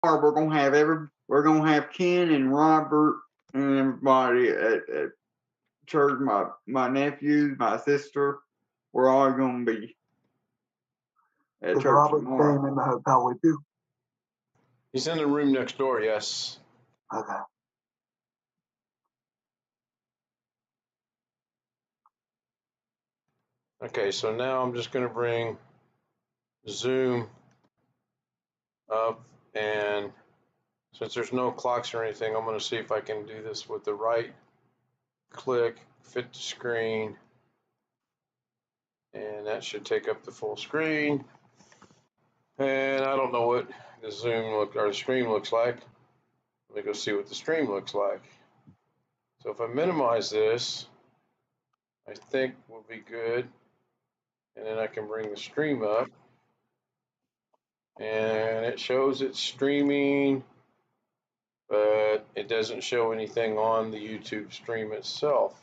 we're gonna have Ken and Robert and everybody at church. My nephews, my sister, we're all gonna be at Is church Robert tomorrow. staying in the hotel with you? He's in the room next door, yes. Okay. Okay, so now I'm just going to bring Zoom up, and since there's no clocks or anything, I'm going to see if I can do this with the right click, fit to screen, and that should take up the full screen. And I don't know what the screen looks like. Let me go see what the stream looks like. So if I minimize this, I think we'll be good. And then I can bring the stream up. And it shows it's streaming, but it doesn't show anything on the YouTube stream itself.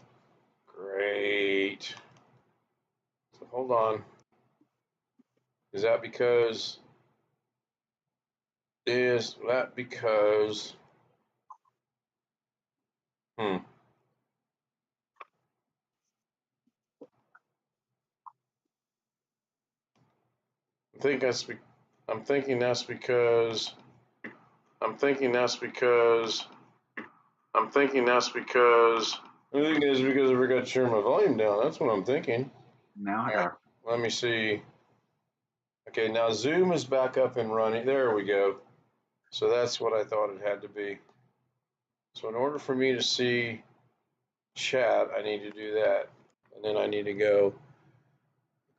Great. So hold on. Is that because? I'm thinking that's because I think it's because I forgot to share my volume down. That's what I'm thinking. Now I got. Let me see. Okay, now Zoom is back up and running. There we go. So that's what I thought it had to be. So in order for me to see chat, I need to do that. And then I need to go,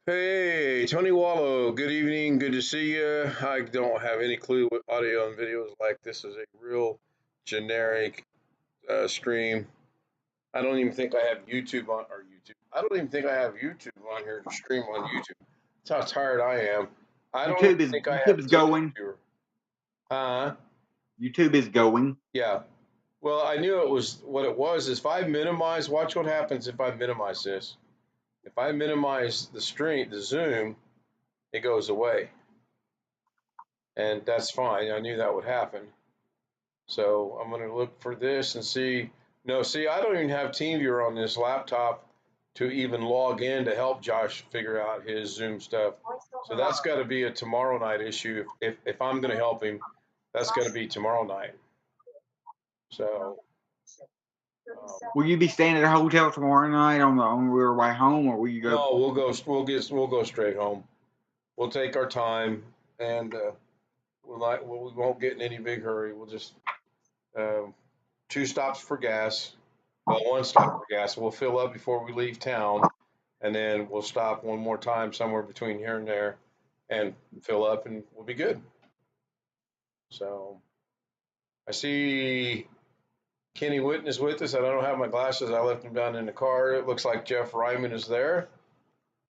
hey, Tony Wallow, good evening. Good to see you. I don't have any clue what audio and video is like. This is a real generic stream. I don't even think I have YouTube on, or YouTube. I don't even think I have YouTube on here to stream on YouTube. That's how tired I am. I don't think I have YouTube is going. YouTube is going. Yeah. Well, I knew it was what it was. Is if I minimize, watch what happens if I minimize this. If I minimize the Zoom, it goes away. And that's fine. I knew that would happen. So I'm going to look for this and see. No, see, I don't even have TeamViewer on this laptop to even log in to help Josh figure out his Zoom stuff. So that's got to be a tomorrow night issue. If I'm going to help him, that's going to be tomorrow night. So. Will you be staying at a hotel tomorrow night on your way home, or will you go? No, we'll go straight home. We'll take our time, and we won't get in any big hurry. We'll just 2 stops for gas. Well, 1 stop for gas. We'll fill up before we leave town, and then we'll stop one more time somewhere between here and there, and fill up, and we'll be good. So, I see Kenny Witten is with us. I don't have my glasses. I left them down in the car. It looks like Jeff Ryman is there.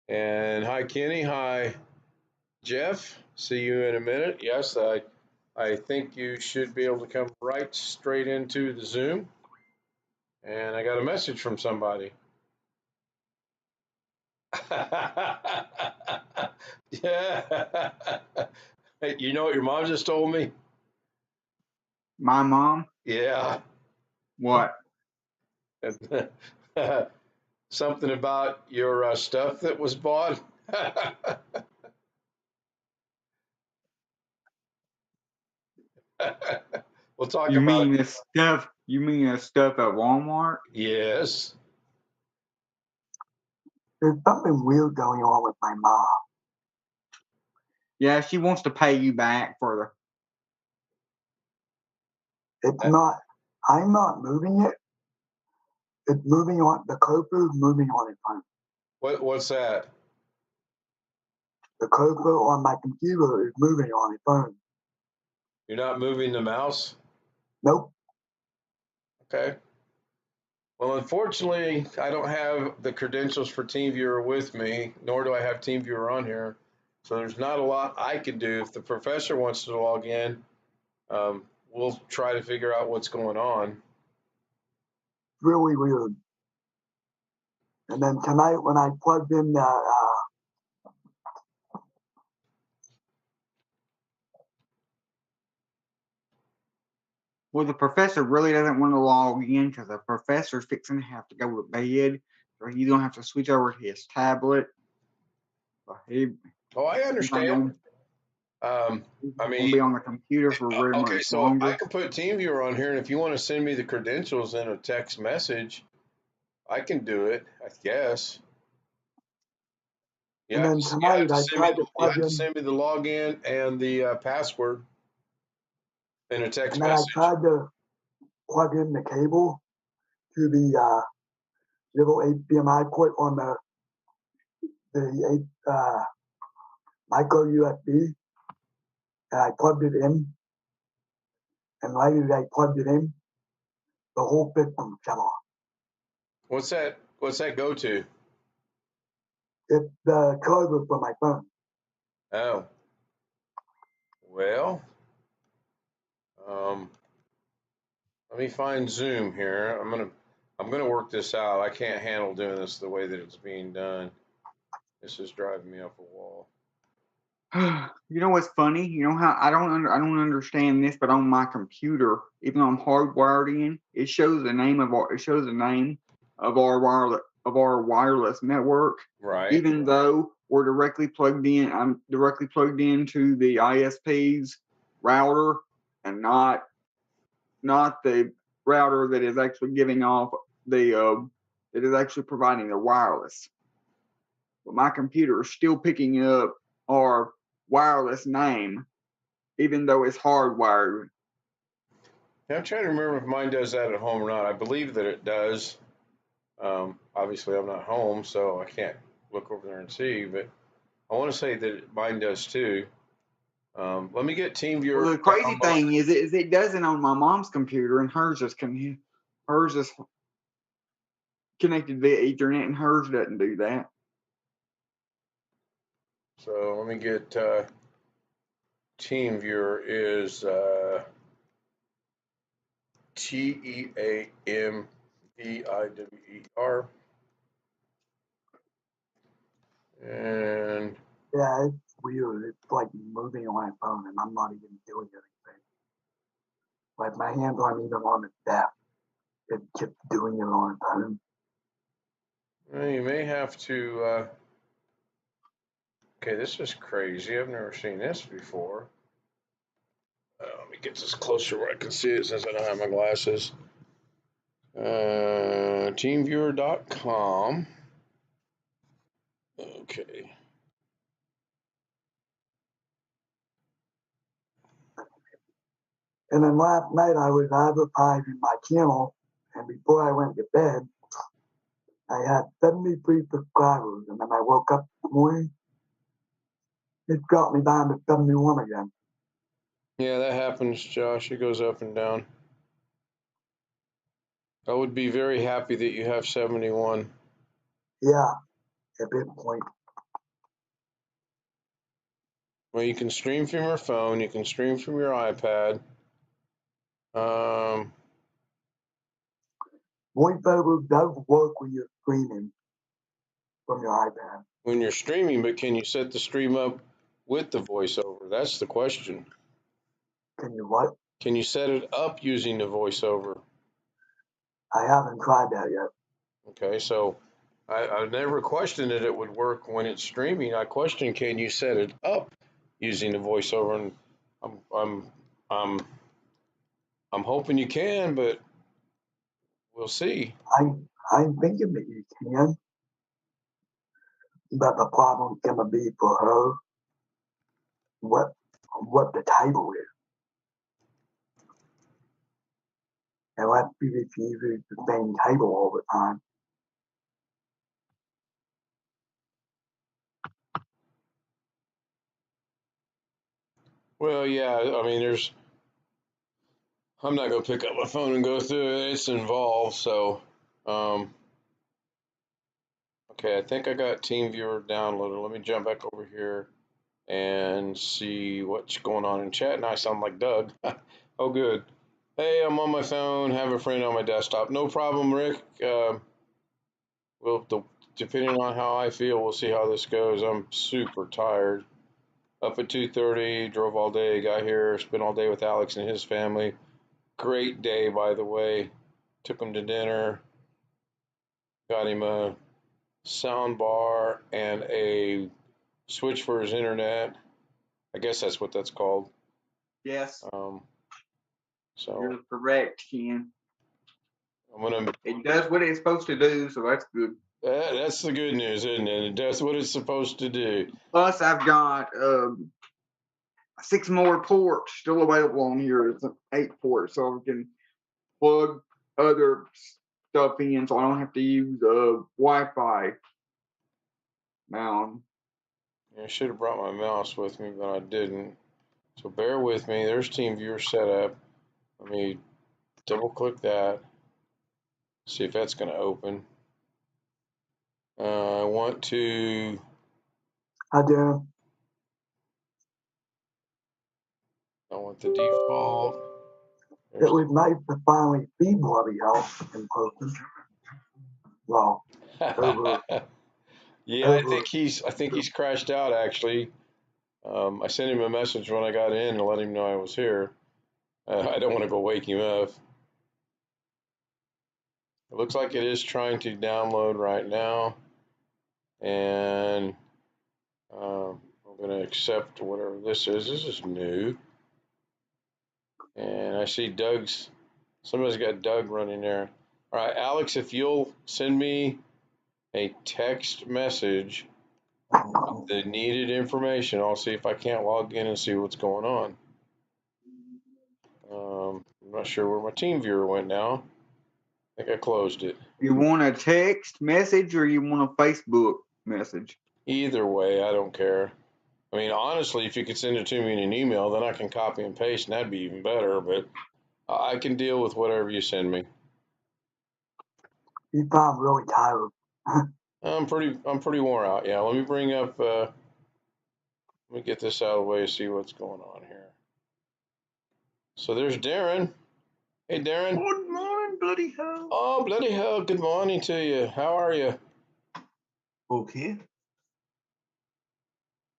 And hi, Kenny. Hi, Jeff. See you in a minute. Yes, I think you should be able to come right straight into the Zoom. And I got a message from somebody. Yeah. Hey, you know what your mom just told me? My mom? Yeah. What? Something about your stuff that was bought. We'll talk You about. mean the stuff? You mean the stuff at Walmart? Yes. There's something weird going on with my mom. Yeah, she wants to pay you back for It's not. I'm not moving it. It's moving on. The Kofu is moving on its own. What's that? The Kofu on my computer is moving on its own. You're not moving the mouse? Nope. Okay. Well, unfortunately, I don't have the credentials for TeamViewer with me, nor do I have TeamViewer on here. So there's not a lot I can do. If the professor wants to log in, we'll try to figure out what's going on. Really weird. And then tonight when I plugged in the Well, the professor really doesn't want to log in because the professor's fixing to have to go to bed, so he's gonna have to switch over to his tablet. So Oh, I he's not understand. gonna, he's I not mean, gonna be on the computer for very okay, much so I longer. can put TeamViewer on here, and if you want to send me the credentials in a text message, I can do it. I guess. And then You have tonight to I send me tried to you plug have to in, send me the login and the password in a text and then I message. tried to plug in the cable to the little HDMI port on the micro USB, and I plugged it in. And right as I plugged it in, the whole system shut off. What's that? What's that go to? It's the charger for my phone. Oh, well, um, let me find Zoom here. I'm gonna work this out. I can't handle doing this the way that it's being done. This is driving me up a wall. You know what's funny? You know how I don't understand this, but on my computer, even though I'm hardwired in, it shows the name of our wireless network, Right. even though we're directly plugged in. I'm directly plugged into the ISP's router and not the router that is actually giving off that is actually providing the wireless. But my computer is still picking up our wireless name, even though it's hardwired. Yeah, I'm trying to remember if mine does that at home or not. I believe that it does. Obviously, I'm not home, so I can't look over there and see, but I want to say that mine does too. Let me get Well, TeamViewer the crazy downloaded. thing is it doesn't on my mom's computer, and hers is connected via Ethernet, and hers doesn't do that. So let me get TeamViewer is TeamViewer, and Yeah, it's weird. It's like moving on my phone, and I'm not even doing anything. Like my hands aren't even on the desk. It kept doing it on its own. you may have to. Okay, this is crazy. I've never seen this before. Let me get this closer where I can see it since I don't have my glasses. Teamviewer.com. Okay. And then last night I was advertising my channel, and before I went to bed, I had 73 subscribers, and then I woke up this morning, it dropped me down to 71 again. Yeah, that happens, Josh. It goes up and down. I would be very happy that you have 71. Yeah, at this point. Well, you can stream from your phone, you can stream from your iPad. Um, VoiceOver does work when you're streaming from your iPad. when you're streaming, but can you set the stream up with the voiceover? That's the question. Can you what? Can you set it up using the voiceover? I haven't tried that yet. Okay, so I never questioned that it would work when it's streaming. I question, can you set it up using the voiceover? And I'm I'm I'm I'm hoping you can, but we'll see. I'm thinking that you can, but the problem's gonna be for her what the title is. And let's see if she uses the same title all the time. Well, yeah, I mean, I'm not gonna pick up my phone and go through it. It's involved, so um, okay. I think I got TeamViewer downloaded. Let me jump back over here and see what's going on in chat. Now I sound like Doug. Oh, good. Hey, I'm on my phone. Have a friend on my desktop. No problem, Rick. Well, depending on how I feel, we'll see how this goes. I'm super tired. Up at 2:30, drove all day, got here, spent all day with Alex and his family. great day, by the way. Took him to dinner, got him a sound bar and a switch for his internet. I guess that's what that's called. Yes, Um, so you're correct, Ken. I'm gonna. It does what it's supposed to do, so that's good. That's the good news, isn't it? It does what it's supposed to do. Plus, I've got 6 more ports still available on here. It's an 8 port, so we can plug other stuff in, so I don't have to use Wi-Fi. Now, I should have brought my mouse with me, but I didn't. So bear with me. There's TeamViewer setup. Let me double click that. See if that's going to open. I want to. I do. I want the default. It was nice to finally see Bloody Hell in person. Well, over. Yeah, I think he's crashed out actually. I sent him a message when I got in to let him know I was here. I don't want to go wake him up. It looks like it is trying to download right now, and I'm going to accept whatever this is. This is new, and I see somebody's got Doug running there. All right, Alex, if you'll send me a text message with the needed information, I'll see if I can't log in and see what's going on. I'm not sure where my team viewer went now. I think I closed it. you want a text message or you want a Facebook message? Either way, I don't care. I mean, honestly, if you could send it to me in an email, then I can copy and paste, and that'd be even better. But I can deal with whatever you send me. You sound really tired. I'm pretty worn out. Yeah, let me bring up. Let me get this out of the way and see what's going on here. So there's Darren. Hey, Darren. Good morning, bloody hell. Oh, bloody hell! Good morning to you. How are you? Okay.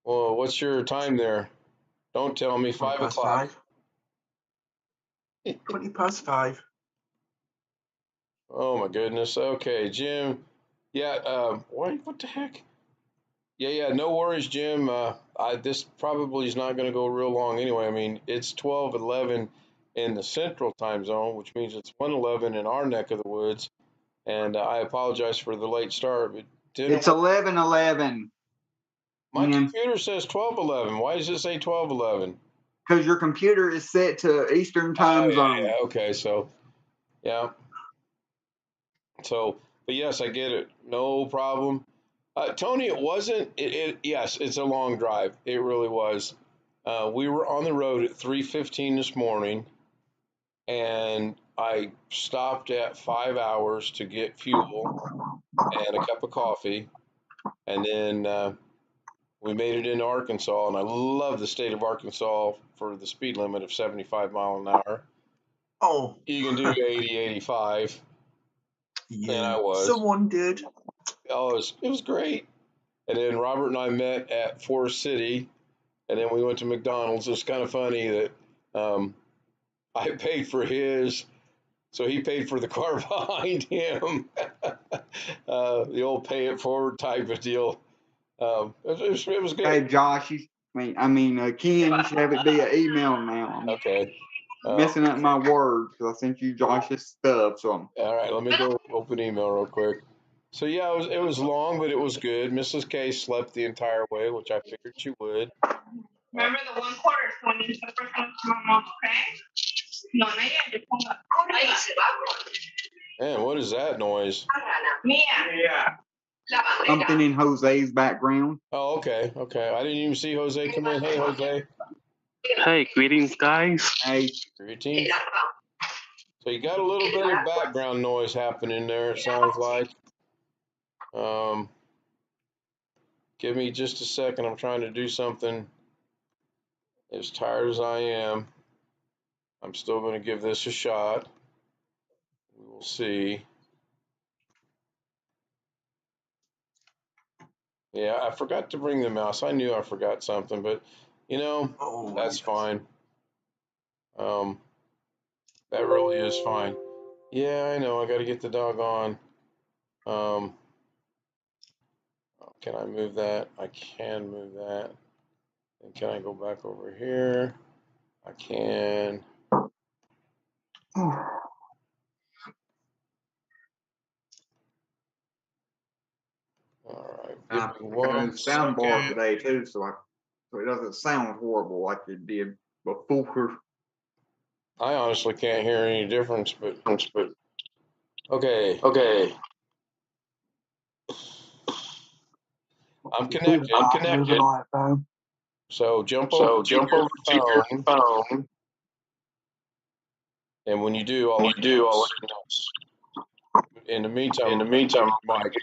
Well, what's your time there? Don't tell me 5 o'clock. 20 past 5. Oh my goodness. Okay, Jim. Yeah. What the heck? Yeah. No worries, Jim. This probably is not going to go real long anyway. I mean, it's 12:11 in the Central Time Zone, which means it's 1:11 in our neck of the woods. And I apologize for the late start, but It's 11:11. my Ian, computer says 12:11. Why does it say 12:11? because your computer is set to Eastern Time Zone. Yeah. Okay. So, yeah. So, but yes, I get it. No problem. Tony, it wasn't. Yes, it's a long drive. It really was. We were on the road at 3:15 this morning, and I stopped at 5 hours to get fuel and a cup of coffee, and then we made it into Arkansas. And I love the state of Arkansas for the speed limit of 75 mile an hour. Oh. You can do 80, 85. Yeah. And I was. Someone did. Oh, it was great. And then Robert and I met at Forest City, and then we went to McDonald's. It was kind of funny that I paid for his, so he paid for the car behind him. The old pay it forward type of deal. It was good. Hey, Josh, Ken, you should have it via email now. I'm Okay. messing up my words because I sent you Josh's stuff. So All right, let me go open email real quick. So yeah, it was long, but it was good. Mrs. K slept the entire way, which I figured she would. Remember the 1/4 when you took her to my mom's crank? No, no, yeah, Man, what is that noise? Mia. something in Jose's background. Oh, okay. I didn't even see Jose come in. Hey, Jose. Hey, greetings, guys. Hey, Greetings. So you got a little bit of background noise happening there, it sounds like. Give me just a second. I'm trying to do something. As tired as I am, I'm still going to give this a shot. We will see. Yeah, I forgot to bring the mouse. I knew I forgot something, but that's fine. That really is fine. Yeah, I know. I got to get the dog on. Can I move that? I can move that. And can I go back over here? I can. All right. Give I'm me having one a soundboard second. today too, so it doesn't sound horrible like it did before. I honestly can't hear any difference, but okay. I'm connected. Moving on my phone. So jump over to your phone, and when you do, I'll let you know. In the meantime, Mike,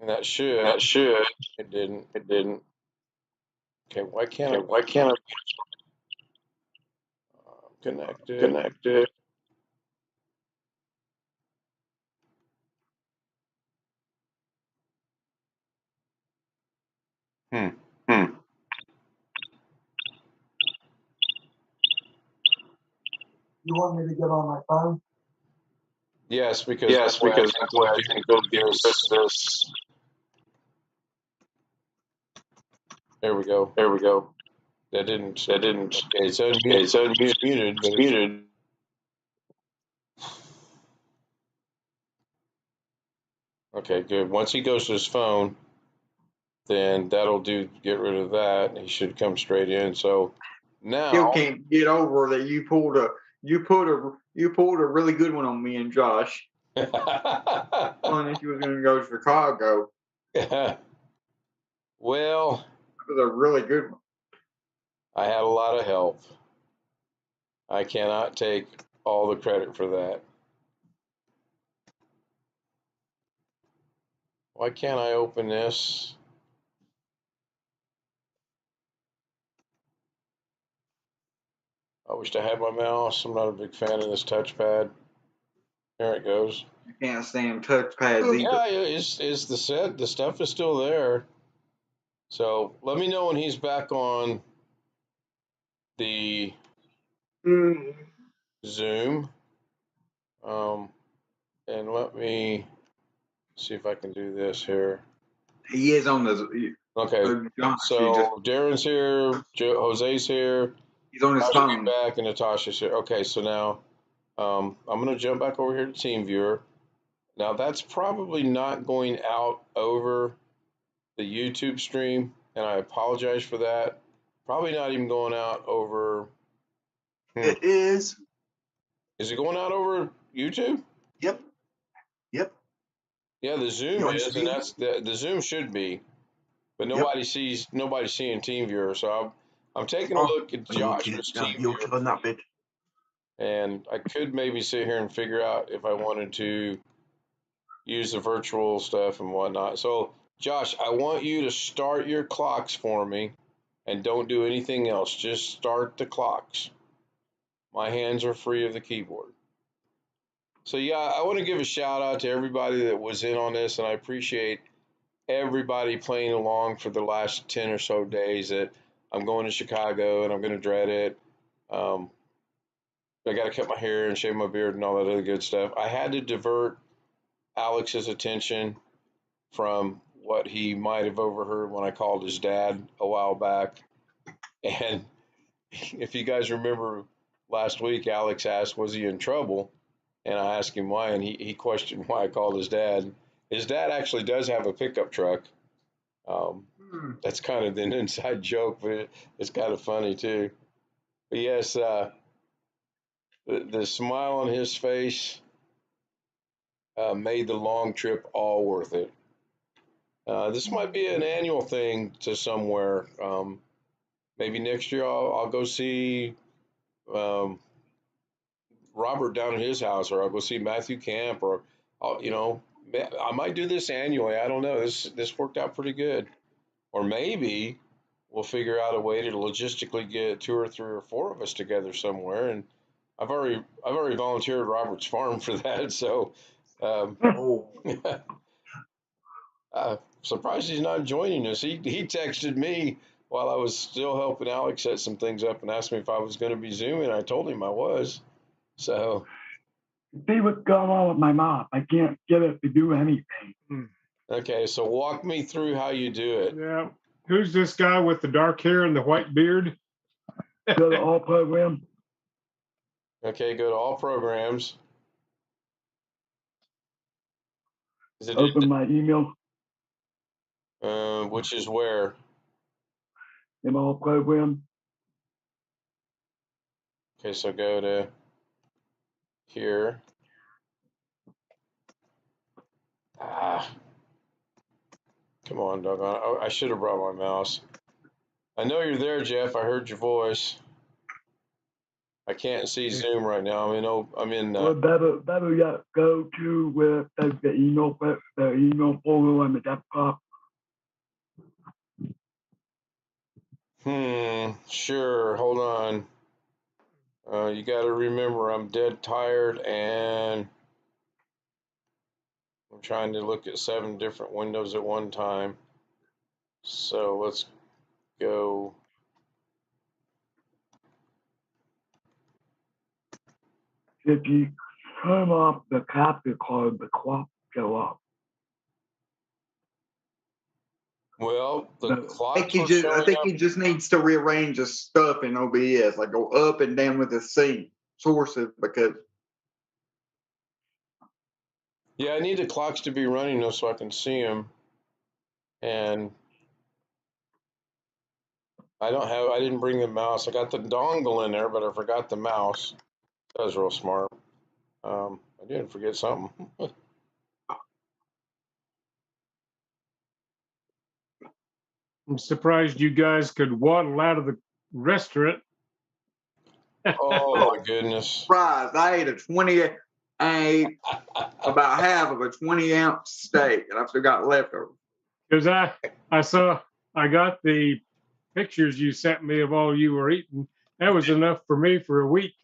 and that should. It didn't. Okay, why can't I? Connected. Hmm. You want me to get on my phone? Yes, because that way I can go do this. There we go. That didn't. Okay, it's unmuted, but it's. Okay, good. Once he goes to his phone, then that'll get rid of that. He should come straight in. So now Still can't get over that you pulled a really good one on me and Josh. Telling us you was going to go to Chicago. Well, It was a really good one. I had a lot of help. I cannot take all the credit for that. Why can't I open this? I wish I had my mouse. I'm not a big fan of this touchpad. There it goes. You can't stand touchpads either. Yeah, it's the set. The stuff is still there. So let me know when he's back on the Zoom. And let me see if I can do this here. He is on the. Okay. So Darren's here. Jose's here. He's on his phone. Back and Natasha's here. Okay, so now I'm going to jump back over here to TeamViewer. Now that's probably not going out over the YouTube stream, and I apologize for that. Probably not even going out over. It is. Is it going out over YouTube? Yep. Yeah, the Zoom is, and that's the Zoom should be, but nobody's seeing TeamViewer. So I'm taking a look at Josh's TeamViewer, on that bit. and I could maybe sit here and figure out if I wanted to use the virtual stuff and whatnot. So, Josh, I want you to start your clocks for me, and don't do anything else. Just start the clocks. My hands are free of the keyboard. So yeah, I want to give a shout out to everybody that was in on this, and I appreciate everybody playing along for the last 10 or so days that I'm going to Chicago and I'm going to dread it. I got to cut my hair and shave my beard and all that other good stuff. I had to divert Alex's attention from what he might have overheard when I called his dad a while back. And if you guys remember last week, Alex asked, was he in trouble? And I asked him why, and he questioned why I called his dad. His dad actually does have a pickup truck. That's kind of an inside joke, but it's kind of funny too. But yes, the smile on his face made the long trip all worth it. This might be an annual thing to somewhere. Maybe next year I'll go see Robert down at his house, or I'll go see Matthew Camp, or I might do this annually. I don't know. This worked out pretty good, or maybe we'll figure out a way to logistically get 2 or 3 or 4 of us together somewhere. And I've already volunteered at Robert's farm for that. So, surprised he's not joining us. He texted me while I was still helping Alex set some things up and asked me if I was going to be Zooming. I told him I was. So. See what's going on with my mom. I can't get it to do anything. Okay, so walk me through how you do it. Yeah. Who's this guy with the dark hair and the white beard? Go to all programs. Okay, go to all programs. Is it Open my email which is where? in all programs. Okay, so go to here. Come on, doggone. Oh, I should have brought my mouse. I know you're there, Jeff. I heard your voice. I can't see Zoom right now. I'm in. Well, better yet, go to where the email folder on the desktop. Sure. Hold on. You got to remember, I'm dead tired and I'm trying to look at 7 different windows at one time. So let's go. If you turn off the capture card, the clock go up. Well, the clock. I think he just needs to rearrange his stuff in OBS, like go up and down with the sync sources, because. Yeah, I need the clocks to be running though, so I can see them. And I didn't bring the mouse. I got the dongle in there, but I forgot the mouse. That was real smart. I didn't forget something. I'm surprised you guys could waddle out of the restaurant. Oh my goodness. Surprise, I ate about half of a 20-ounce steak, and I still got leftovers. Because I got the pictures you sent me of all you were eating. That was enough for me for a week.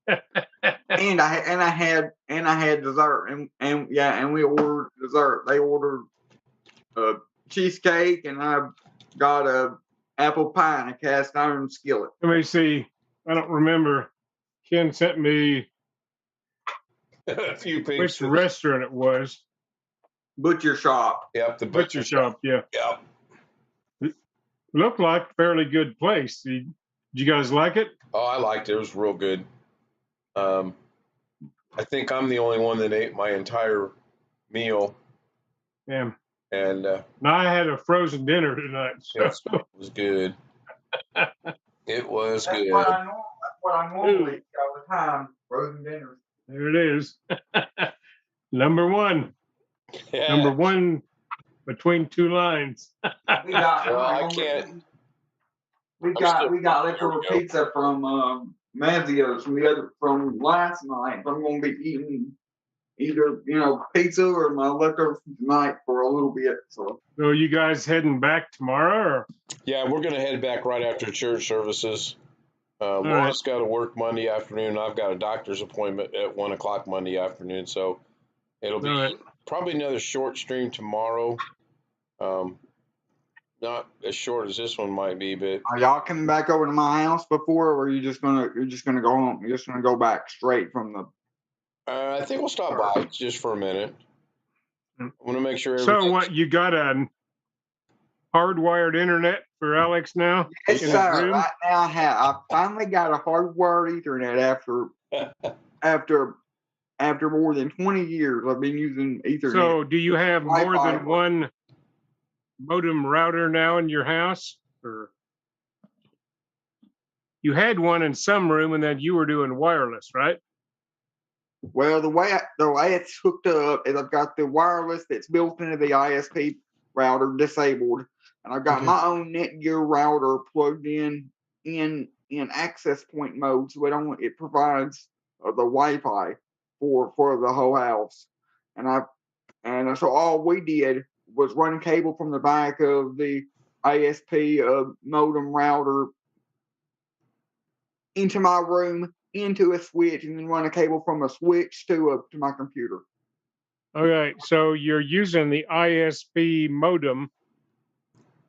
and I had dessert, and we ordered dessert. They ordered a cheesecake, and I got a apple pie and a cast iron skillet. Let me see. I don't remember. Ken sent me A few which pictures. restaurant it was. Butcher shop. Yep, the Butcher shop, yeah. Yep. Looked like a fairly good place. Did you guys like it? Oh, I liked it. It was real good. I think I'm the only one that ate my entire meal. Yeah. And Now I had a frozen dinner tonight. So. yes, it was good. It was That's good. what I normally eat all the time. Frozen dinners. There it is. Number one. Yeah. Number one between two lines. We got. Well, I can't. We got leftover pizza from Mazio's from last night. I'm going to be eating either pizza or my leftovers from tonight for a little bit. So you guys heading back tomorrow? Or? Yeah, we're gonna head back right after church services. Laura's got to work Monday afternoon. I've got a doctor's appointment at 1:00 Monday afternoon, so it'll be probably another short stream tomorrow. Not as short as this one might be, but are y'all coming back over to my house before, or are you just gonna go home? You're just gonna go back straight from the. I think we'll stop by just for a minute. I want to make sure. So what? You got a hardwired internet for Alex now? Yes, sir. Right now I finally got a hardwired Ethernet after more than 20 years. I've been using Ethernet. So do you have more than one modem router now in your house? Or you had one in some room and then you were doing wireless, right? Well, the way it's hooked up is I've got the wireless that's built into the ISP router disabled, and I've got my own Netgear router plugged in access point mode, so it provides the Wi-Fi for the whole house, and so all we did was run cable from the back of the ISP modem router into my room, into a switch, and then run a cable from a switch to my computer. Okay, so you're using the ISP modem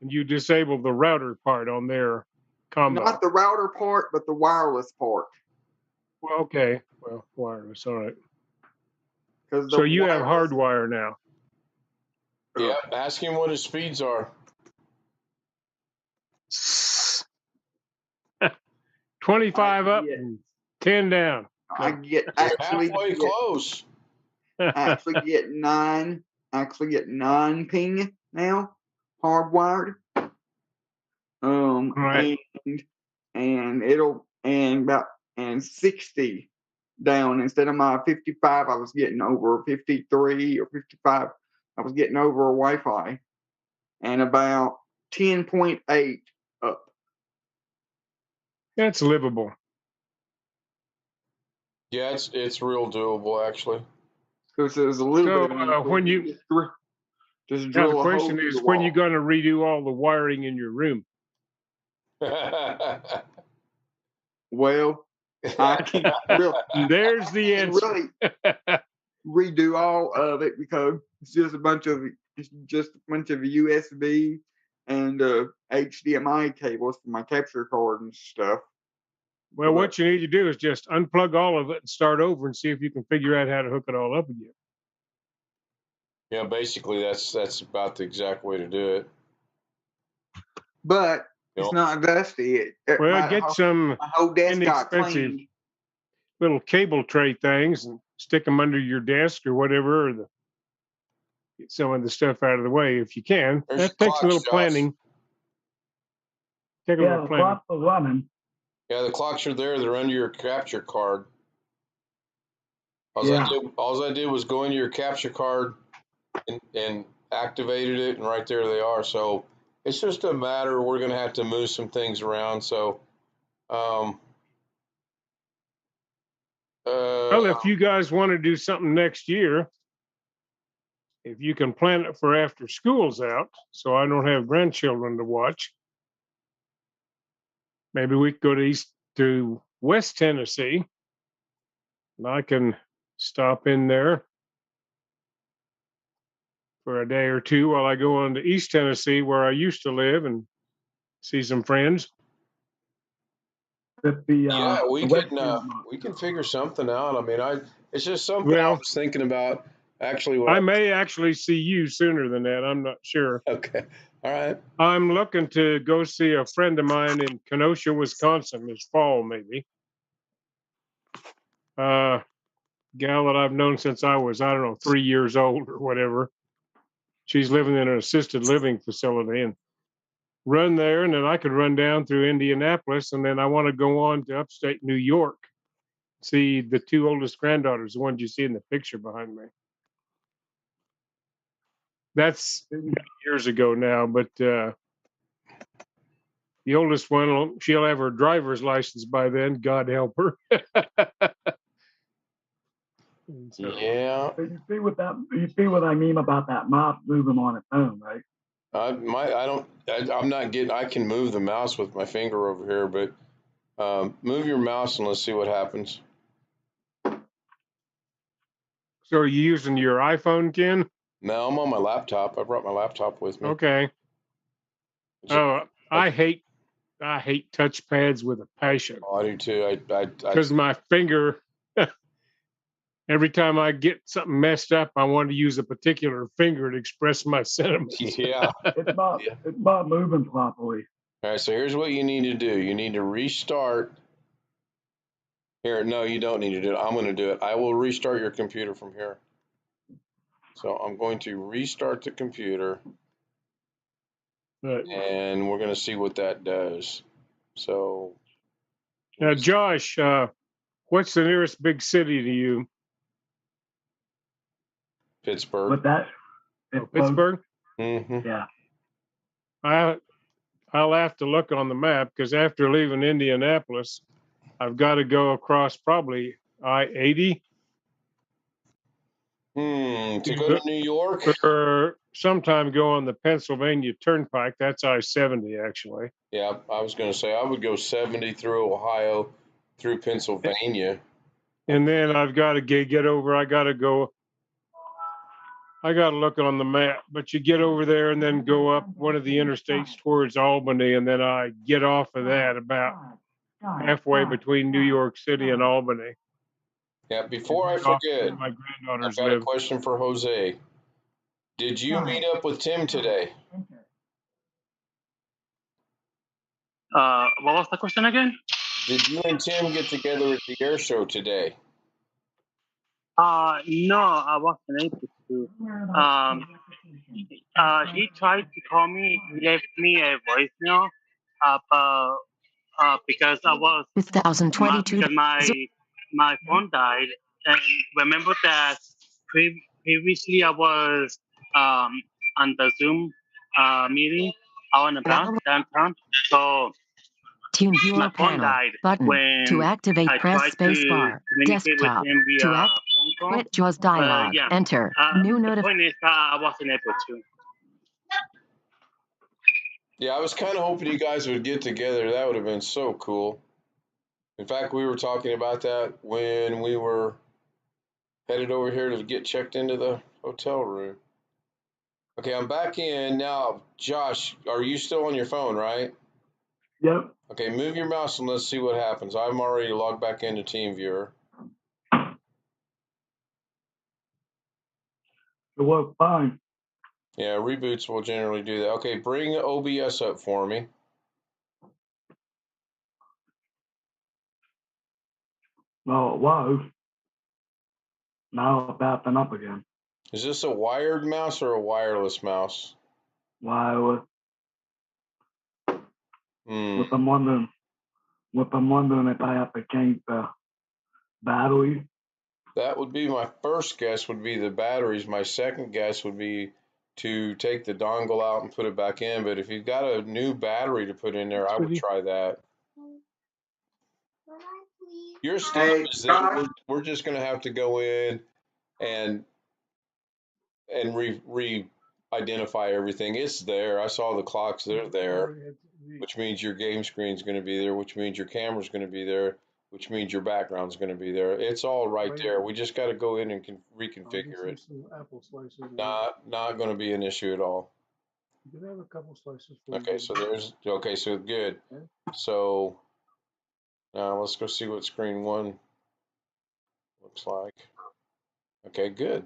And you disabled the router part on their combo. Not the router part, but the wireless part. Well, okay. Well, wireless. All right. 'Cause So the you have wireless- hardwire now. Yeah, ask him what his speeds are. 25 up Yeah. and 10 down. I get You're actually halfway get, close. actually get 9 ping now, hardwired. Right. And it'll and 60 down instead of my 55. I was getting over 53 or 55. I was getting over Wi-Fi, and about 10.8 up. That's livable. Yeah, it's real doable actually. Because there's a little So, bit of when you- just Now drill the a hole question through is, the when you wall. going to redo all the wiring in your room? Well, I can There's the answer. really redo all of it because it's just a bunch of USB and HDMI cables for my capture card and stuff. Well, what you need to do is just unplug all of it and start over and see if you can figure out how to hook it all up again. Yeah, basically that's about the exact way to do it. But Yep. it's not dusty. Well, get some my whole desk got inexpensive cleaned. little cable tray things and stick them under your desk or whatever, or get some of the stuff out of the way if you can. There's That takes a clocks, little Josh. planning. Take a Yeah, little the planning. clock was running. Yeah, the clocks are there. They're under your capture card. All I did was go into your capture card and activated it, and right there they are. So it's just a matter. We're going to have to move some things around. So, Well, if you guys want to do something next year, if you can plan it for after school's out, so I don't have grandchildren to watch, maybe we could go to West Tennessee, and I can stop in there for a day or two while I go on to East Tennessee, where I used to live, and see some friends. With the, yeah, we the can webcam. figure something out. I mean, it's just something I Well, was thinking about. Actually, I may actually see you sooner than that. I'm not sure. Okay, all right. I'm looking to go see a friend of mine in Kenosha, Wisconsin this fall, maybe. Gal that I've known since I was, I don't know, 3 years old or whatever. She's living in an assisted living facility, and run there, and then I could run down through Indianapolis, and then I want to go on to upstate New York, see the 2 oldest granddaughters, the ones you see in the picture behind me. That's years ago now, but the oldest one, she'll have her driver's license by then. God help her. So, Yeah, So you see what I mean about that mouse moving on its own, right? I can move the mouse with my finger over here, but move your mouse and let's see what happens. so are you using your iPhone, Ken? No, I'm on my laptop. I brought my laptop with me. Okay. Oh, I hate touchpads with a passion. Oh, I do too. Because my finger, every time I get something messed up, I want to use a particular finger to express my sentiments. Yeah. It's not moving properly. All right, so here's what you need to do. You need to restart. Here, no, you don't need to do it. I'm going to do it. I will restart your computer from here. So I'm going to restart the computer, But, and we're going to see what that does. So, now, Josh, what's the nearest big city to you? Pittsburgh. But that, it's Pittsburgh? Mm-hmm. Yeah. I'll have to look on the map, because after leaving Indianapolis, I've got to go across probably I-80. To go to New York? Or sometime go on the Pennsylvania Turnpike. That's I-70, actually. Yeah, I was going to say I would go 70 through Ohio, through Pennsylvania. And then I've got to get over. I got to go I got to look on the map, but you get over there and then go up one of the interstates towards Albany, and then I get off of that about halfway between New York City and Albany. Yeah, before I Right off forget, where my I've granddaughters got a live. question for Jose. Did you meet up with Tim today? What was the question again? Did you and Tim get together at the air show today? No, I wasn't able to. He tried to call me. He left me a voicemail about because I was 2022 because my phone died, and remember that previously I was on the Zoom meeting out and about downtown. So Tune my viewer phone panel died button. when To activate, I press tried space to bar. communicate with Desktop. him via To phone call. quit JAWS dialog. Yeah. Enter. New The notif. point is I wasn't able to. Yeah, I was kind of hoping you guys would get together. That would have been so cool. In fact, we were talking about that when we were headed over here to get checked into the hotel room. Okay, I'm back in now. Josh, are you still on your phone, right? Yep. Okay, move your mouse and let's see what happens. I'm already logged back into TeamViewer. It worked fine. Yeah, reboots will generally do that. Okay, bring OBS up for me. No, it was. Now it's acting up again. Is this a wired mouse or a wireless mouse? Wireless. Hmm. What I'm wondering if I have to change the battery. That would be my first guess, would be the batteries. My second guess would be to take the dongle out and put it back in. But if you've got a new battery to put in there, I would try that. Your stuff Hey, is there. Josh. We're just going to have to go in and re-identify everything. It's there. I saw the clocks. They're there, which means your game screen's going to be there, which means your camera's going to be there, which means your background's going to be there. It's all right there. We just got to go in and reconfigure it. Not going to be an issue at all. You can have a couple slices. Okay, so good. So now let's go see what screen one looks like. Okay, good.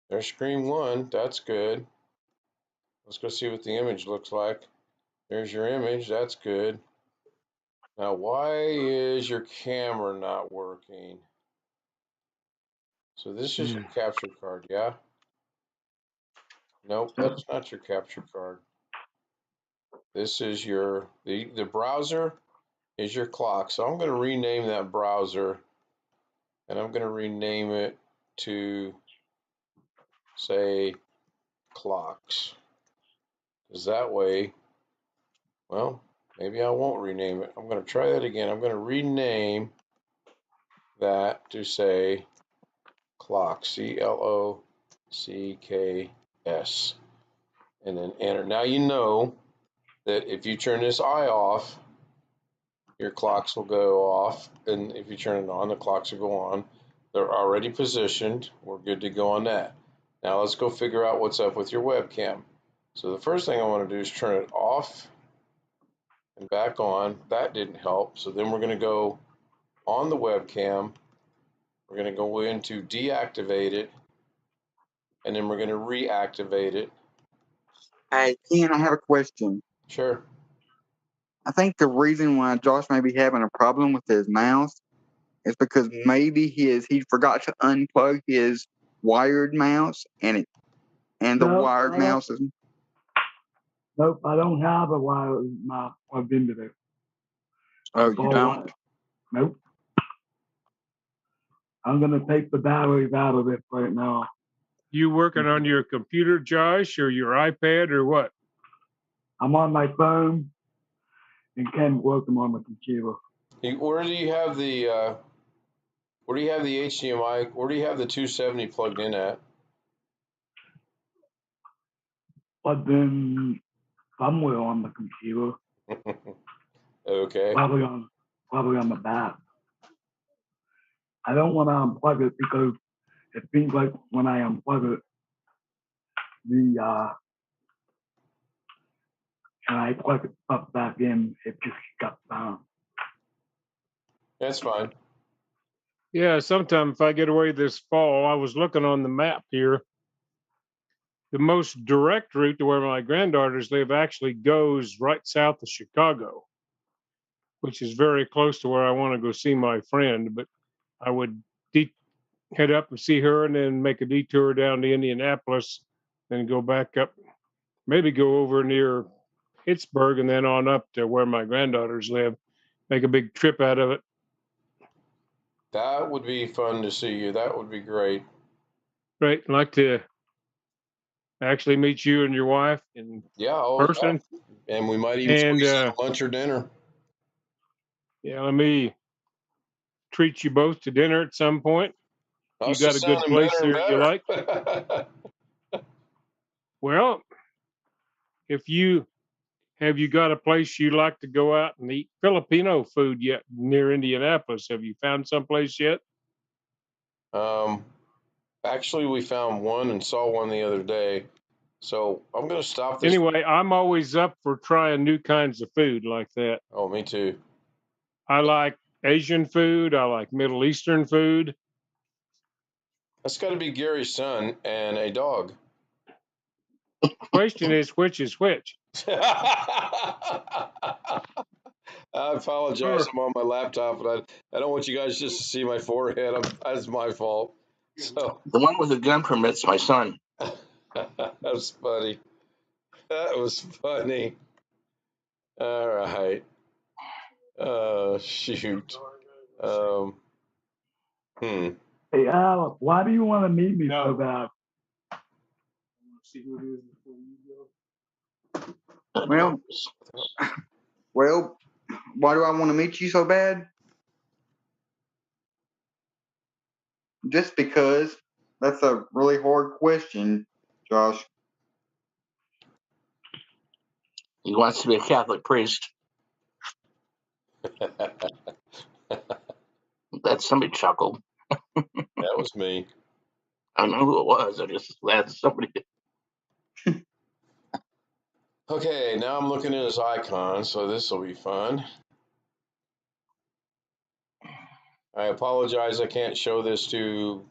There's screen one. That's good. Let's go see what the image looks like. There's your image. That's good. Now, why is your camera not working? So this is your capture card, yeah? Nope, that's not your capture card. This is the browser is your clock. So I'm going to rename that browser, and I'm going to rename it to, say, clocks. Because that way, well, maybe I won't rename it. I'm going to try that again. I'm going to rename that to, say, clocks, CLOCKS, and then enter. Now you know that if you turn this eye off, your clocks will go off, and if you turn it on, the clocks will go on. They're already positioned. We're good to go on that. Now let's go figure out what's up with your webcam. So the first thing I want to do is turn it off and back on. That didn't help. So then we're going to go on the webcam. We're going to go into deactivate it, and then we're going to reactivate it. Hey, Ken, I have a question. Sure. I think the reason why Josh may be having a problem with his mouse is because maybe he forgot to unplug his wired mouse, and the No, wired mouse is. Nope, I don't have a wireless mouse plugged into this. Oh, It's you all don't? wired. Nope. I'm gonna take the batteries out of it right now. You working on your computer, Josh, or your iPad, or what? I'm on my phone and Ken's working on the computer. Where do you have the HDMI? Where do you have the 270 plugged in at? Plugged in somewhere on the computer. Okay. Probably on the back. I don't want to unplug it because it seems like when I unplug it, and I plug it up back in, it just shuts down. That's fine. Yeah, sometime if I get away this fall, I was looking on the map here. The most direct route to where my granddaughters live actually goes right south of Chicago, which is very close to where I want to go see my friend. But I would head up and see her and then make a detour down to Indianapolis and go back up, maybe go over near Pittsburgh and then on up to where my granddaughters live, make a big trip out of it. That would be fun to see you. That would be great. Right. I'd like to actually meet you and your wife in person. Yeah. And we might even squeeze in lunch or dinner. Yeah, let me treat you both to dinner at some point. You got a good place there you like? Well, have you got a place you like to go out and eat Filipino food yet near Indianapolis? Have you found someplace yet? Actually, we found one and saw one the other day. So I'm going to stop this. Anyway, I'm always up for trying new kinds of food like that. Oh, me too. I like Asian food. I like Middle Eastern food. That's got to be Gary's son and a dog. Question is, which is which? I apologize. I'm on my laptop, but I don't want you guys just to see my forehead. That's my fault. So the one with the gun permit's my son. That was funny. That was funny. All right. Shoot. Hey, Al, why do you want to meet me so bad? See who it is before you go. Well, why do I want to meet you so bad? Just because. That's a really hard question, Josh. He wants to be a Catholic priest. That somebody chuckled. That was me. I don't know who it was. I just laughed at somebody. Okay, now I'm looking at his icon, so this will be fun. I apologize I can't show this to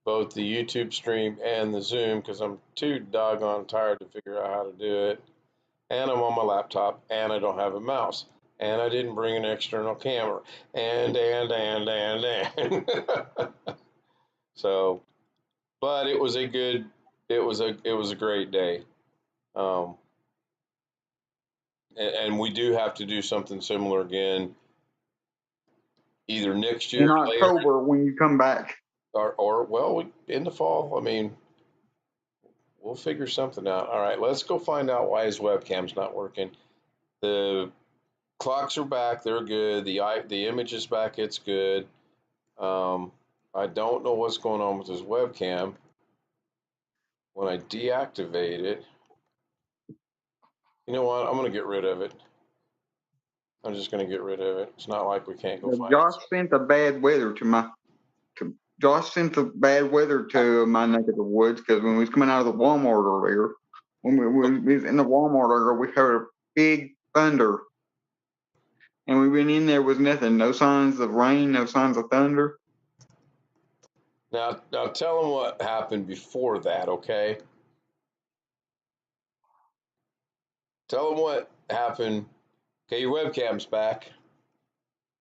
both the YouTube stream and the Zoom because I'm too doggone tired to figure out how to do it. And I'm on my laptop, and I don't have a mouse. And I didn't bring an external camera. And. So, but it was a great day. And we do have to do something similar again, either next year, in October when you come back, or well, in the fall. I mean, we'll figure something out. All right, let's go find out why his webcam's not working. The clocks are back; they're good. The image is back; it's good. I don't know what's going on with his webcam. When I deactivate it, you know what? I'm going to get rid of it. I'm just going to get rid of it. It's not like we can't go find Josh sent the bad weather to my neck of the woods because when we was coming out of the Walmart earlier, when we was in the Walmart area, we heard a big thunder. And we went in there with nothing, no signs of rain, no signs of thunder. Now tell them what happened before that, okay? Tell them what happened. Okay, your webcam's back.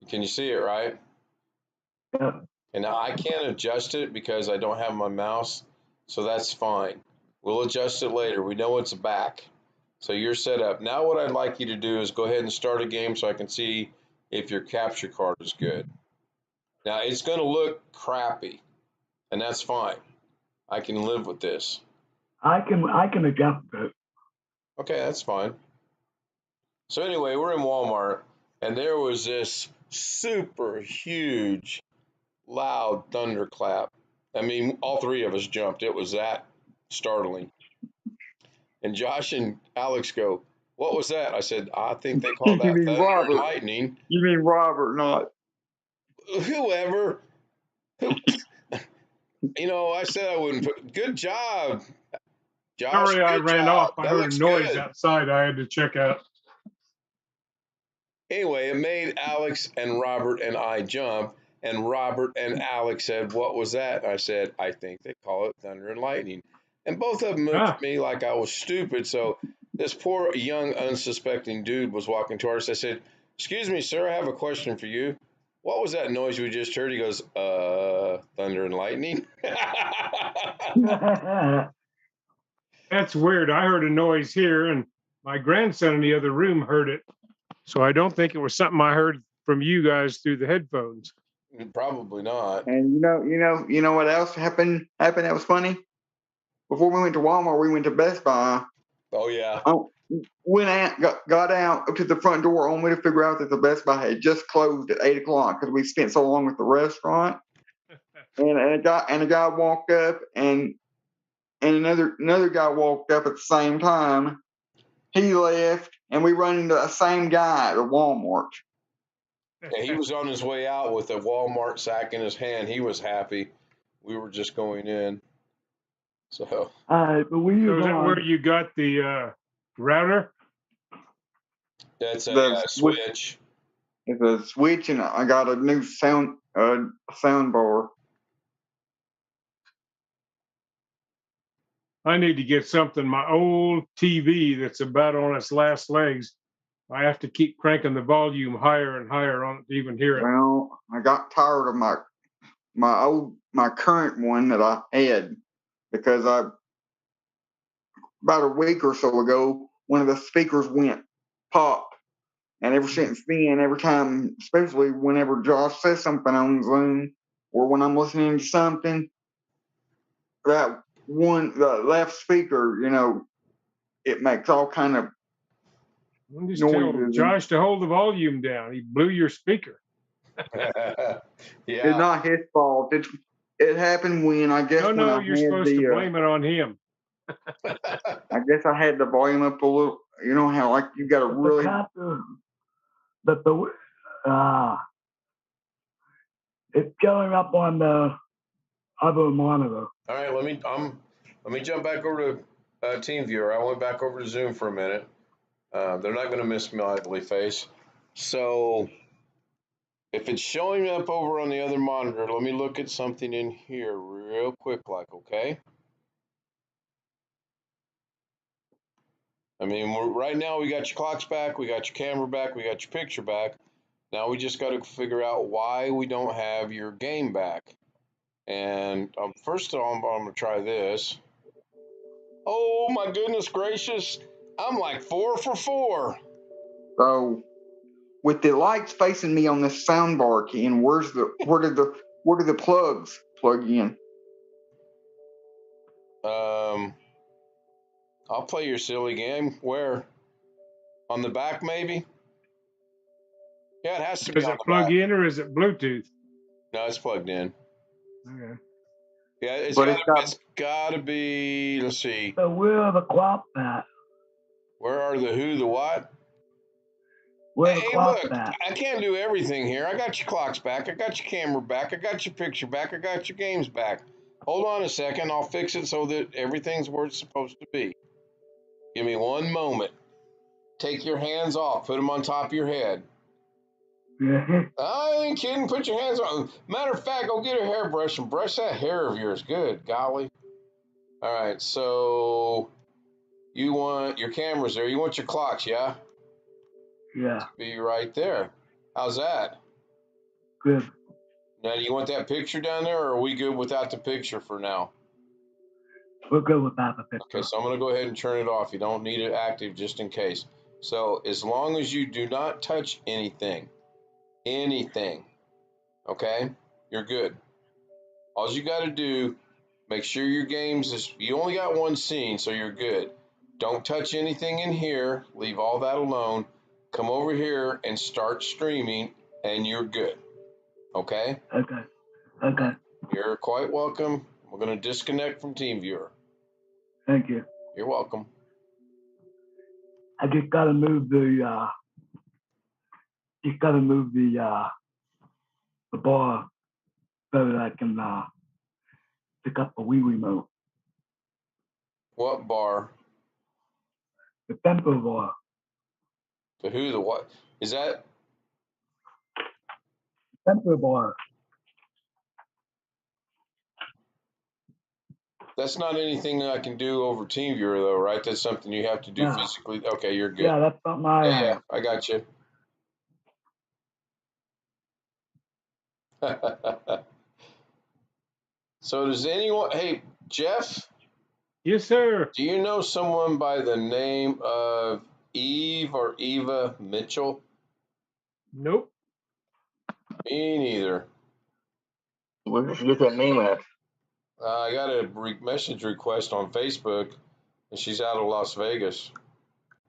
Can you see it, right? Yeah. And now I can't adjust it because I don't have my mouse, so that's fine. We'll adjust it later. We know it's back. So you're set up. Now what I'd like you to do is go ahead and start a game so I can see if your capture card is good. Now it's going to look crappy, and that's fine. I can live with this. I can adjust it. Okay, that's fine. So anyway, we're in Walmart, and there was this super huge, loud thunderclap. I mean, all three of us jumped. It was that startling. And Josh and Alex go, "What was that?" I said, "I think they call that thunder and lightning." You mean Robert, not Whoever. You know, I said I wouldn't put. Good job, Josh. Sorry, I good ran job. off. I That heard a looks noise good. outside. I had to check out. Anyway, it made Alex and Robert and I jump. And Robert and Alex said, "What was that?" I said, "I think they call it thunder and lightning." And both of them looked Ah, at me like I was stupid. So this poor young unsuspecting dude was walking towards us. I said, "Excuse me, sir, I have a question for you. What was that noise we just heard?" He goes, thunder and lightning." that's weird. I heard a noise here, and my grandson in the other room heard it. So I don't think it was something I heard from you guys through the headphones. Probably not. And you know what else happened? That was funny. Before we went to Walmart, we went to Best Buy. Oh yeah. Went out, got out up to the front door, only to figure out that the Best Buy had just closed at 8 o'clock because we spent so long at the restaurant. And a guy walked up, and another guy walked up at the same time. He left, and we run into the same guy at Walmart. Yeah, he was on his way out with a Walmart sack in his hand. He was happy. We were just going in. So All right, but we So use is that where on. you got the router? that's a The switch. It's a switch, and I got a new sound bar. I need to get something. My old TV that's about on its last legs. I have to keep cranking the volume higher and higher on it to even hear it. Well, I got tired of my current one that I had because about a week or so ago, one of the speakers went pop. And ever since then, every time, especially whenever Josh says something on Zoom or when I'm listening to something, the left speaker, it makes all kind of I'm just telling noises. Josh to hold the volume down. He blew your speaker. Yeah. It's not his fault. It happened when I guess when No, I you're had supposed to blame it on him. I guess I had the volume up a little. You know how like you got to really. It's going up on the other monitor. All right, let me jump back over to TeamViewer. I went back over to Zoom for a minute. They're not going to miss my ugly face. So if it's showing up over on the other monitor, let me look at something in here real quick, okay? I mean, right now we got your clocks back, we got your camera back, we got your picture back. Now we just got to figure out why we don't have your game back. And first of all, I'm going to try this. Oh my goodness gracious! I'm like 4 for 4. So with the lights facing me on this sound bar, Ken, where do the plugs plug in? I'll play your silly game. Where? On the back, maybe? Yeah, it has to be Does on it the plug back. in or is it Bluetooth? No, it's plugged in. Okay. Yeah, it's But got to be. Let's see. So where are the clocks at? Where are the who, the what? Where are the Hey, clocks look, at? I can't do everything here. I got your clocks back. I got your camera back. I got your picture back. I got your games back. Hold on a second. I'll fix it so that everything's where it's supposed to be. Give me one moment. Take your hands off. Put them on top of your head. I ain't kidding. Put your hands on. Matter of fact, go get a hairbrush and brush that hair of yours. Good golly. All right. So you want your cameras there. You want your clocks, yeah? Yeah, Be right there. How's that? good. Now, do you want that picture down there, or are we good without the picture for now? We're good without the picture. Okay, so I'm going to go ahead and turn it off. You don't need it active just in case. So as long as you do not touch anything, okay, you're good. All you got to do, make sure your games you only got one scene, so you're good. Don't touch anything in here. Leave all that alone. Come over here and start streaming, and you're good. Okay? Okay. You're quite welcome. We're going to disconnect from TeamViewer. Thank you. You're welcome. I just gotta move the bar so that I can pick up a Wii remote. What bar? The tempo bar. The who? The what? Is that? Tempo bar. That's not anything that I can do over TeamViewer, though, right? That's something you have to do No. physically. Okay, you're good. Yeah, that's not my. Yeah, I got you. So does anyone? Hey, Jeff, Yes, sir. do you know someone by the name of Eve or Eva Mitchell? Nope. Me neither. Where did you get that name at? I got a message request on Facebook, and she's out of Las Vegas.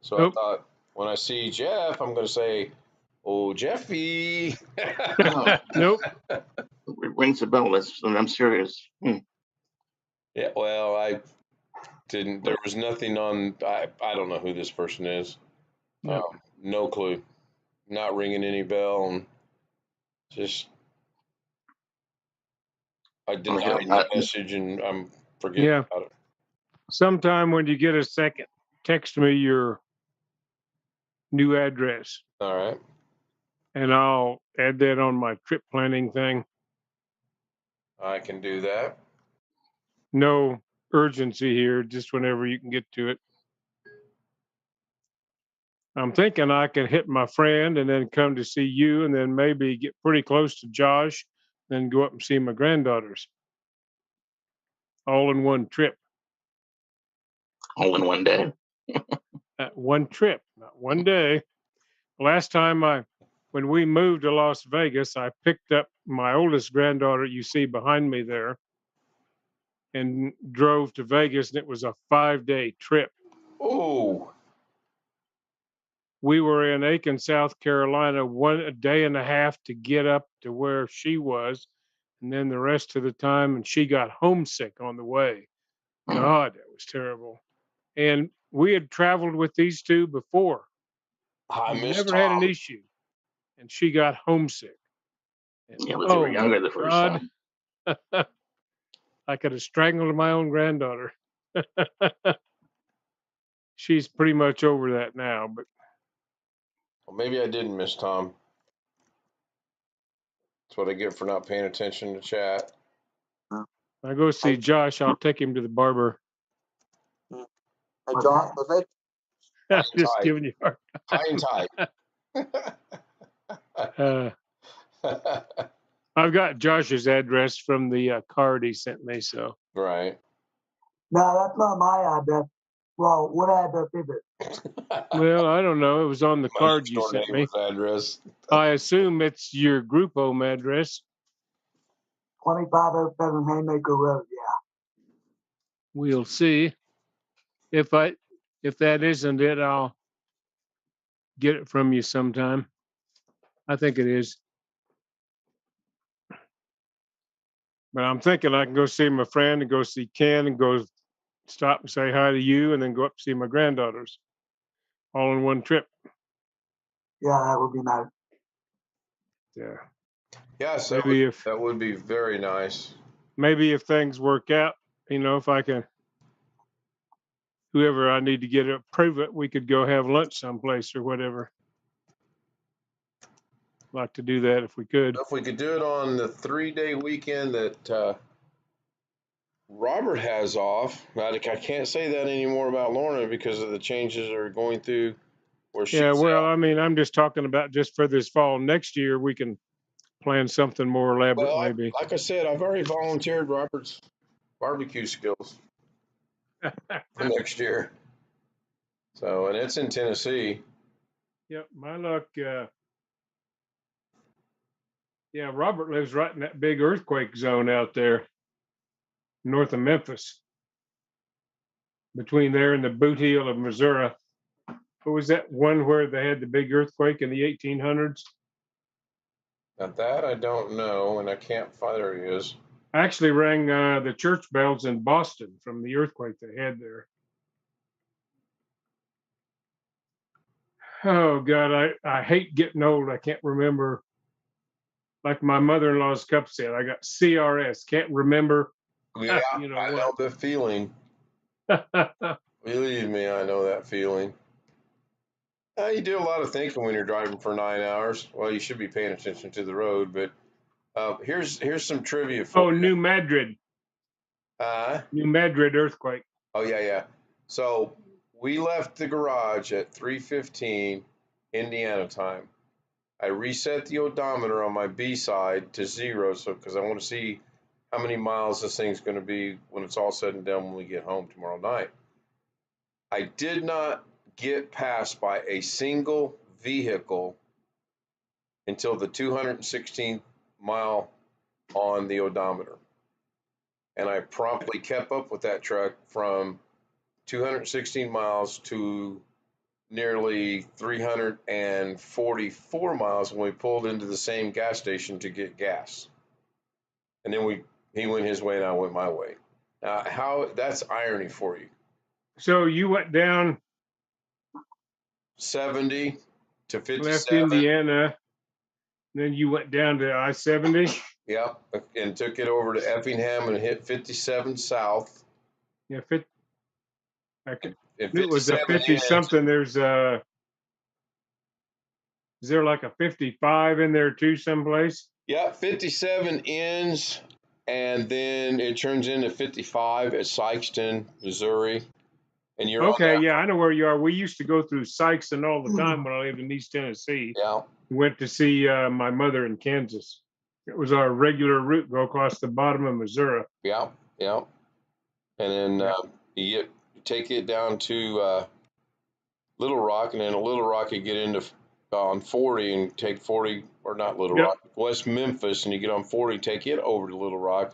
So Nope. I thought when I see Jeff, I'm going to say, "Oh, Jeffy." Oh, Nope. it rings a bell. I'm serious. Yeah, well, I didn't. There was nothing on. I don't know who this person is. Yep. No clue. Not ringing any bell, and just I denied the message, and I'm forgetting Yeah. about it. Sometime when you get a second, text me your new address, All right. and I'll add that on my trip planning thing. I can do that. No urgency here, just whenever you can get to it. I'm thinking I can hit my friend and then come to see you, and then maybe get pretty close to Josh, then go up and see my granddaughters. All in one trip. All in one day. One trip, not one day. Last time when we moved to Las Vegas, I picked up my oldest granddaughter you see behind me there and drove to Vegas, and it was a 5-day trip. Oh, We were in Aiken, South Carolina, a day and a half to get up to where she was, and then the rest of the time, and she got homesick on the way. God, that was terrible. And we had traveled with these two before. I missed Never had an Tom. issue. And she got homesick. And, Yeah, but they were younger the first time. I could have strangled my own granddaughter. She's pretty much over that now, but Well, maybe I didn't miss Tom. That's what I get for not paying attention to chat. I go see Josh. I'll take him to the barber. Hey, John, was that Just tight. giving you a High and hard. tight. I've got Josh's address from the card he sent me. So Right. No, that's not my address. Well, what address is it? well, I don't know. It was on the My card you next-door sent me. neighbor's address. I assume it's your group home address. 2507 Haymaker Road. Yeah. We'll see. If that isn't it, I'll get it from you sometime. I think it is. But I'm thinking I can go see my friend and go see Ken and go stop and say hi to you and then go up and see my granddaughters all in one trip. Yeah, that would be nice. Yeah. Yes, that would be very nice. Maybe if things work out, if I can, whoever I need to get to approve it, we could go have lunch someplace or whatever. Like to do that if we could. If we could do it on the 3-day weekend that Robert has off. I can't say that anymore about Lorna because of the changes that are going through where she's Yeah, well, at. I mean, I'm just talking about just for this fall. Next year, we can plan something more elaborate, Well, maybe. like I said, I've already volunteered Robert's barbecue skills for next year. So, and it's in Tennessee. Yep, my luck. Yeah, Robert lives right in that big earthquake zone out there, north of Memphis, between there and the boot heel of Missouri. What was that one where they had the big earthquake in the 1800s? Now that I don't know, and I can't find. There he is. I actually rang the church bells in Boston from the earthquake they had there. Oh God, I hate getting old. I can't remember. Like my mother-in-law's cup said, I got CRS. Can't remember Yeah, You know I what? know the feeling. Believe me, I know that feeling. You do a lot of thinking when you're driving for 9 hours. Well, you should be paying attention to the road, but here's some trivia for Oh, you. New Madrid. New Madrid earthquake. Oh yeah. So we left the garage at 3:15 Indiana time. I reset the odometer on my B side to 0, so because I want to see how many miles this thing's going to be when it's all said and done when we get home tomorrow night. I did not get passed by a single vehicle until the 216th mile on the odometer. And I promptly kept up with that truck from 216 miles to nearly 344 miles when we pulled into the same gas station to get gas. And then he went his way and I went my way. Now, that's irony for you. So you went down, 70 to 57. left Indiana, then you went down to I-70. Yep, and took it over to Effingham and hit 57 south. Yeah, And it was a 57 50 ends. something. Is there like a 55 in there too someplace? Yeah, 57 ends, and then it turns into 55 at Sykeston, Missouri. And you're Okay, on that. yeah, I know where you are. We used to go through Sykeston all the time when I lived in East Tennessee. Yeah. Went to see my mother in Kansas. It was our regular route, go across the bottom of Missouri. Yeah. And then you take it down to Little Rock, and then at Little Rock you get into on 40 and take 40, or not Little Rock, West Memphis, and you get on 40, take it over to Little Rock.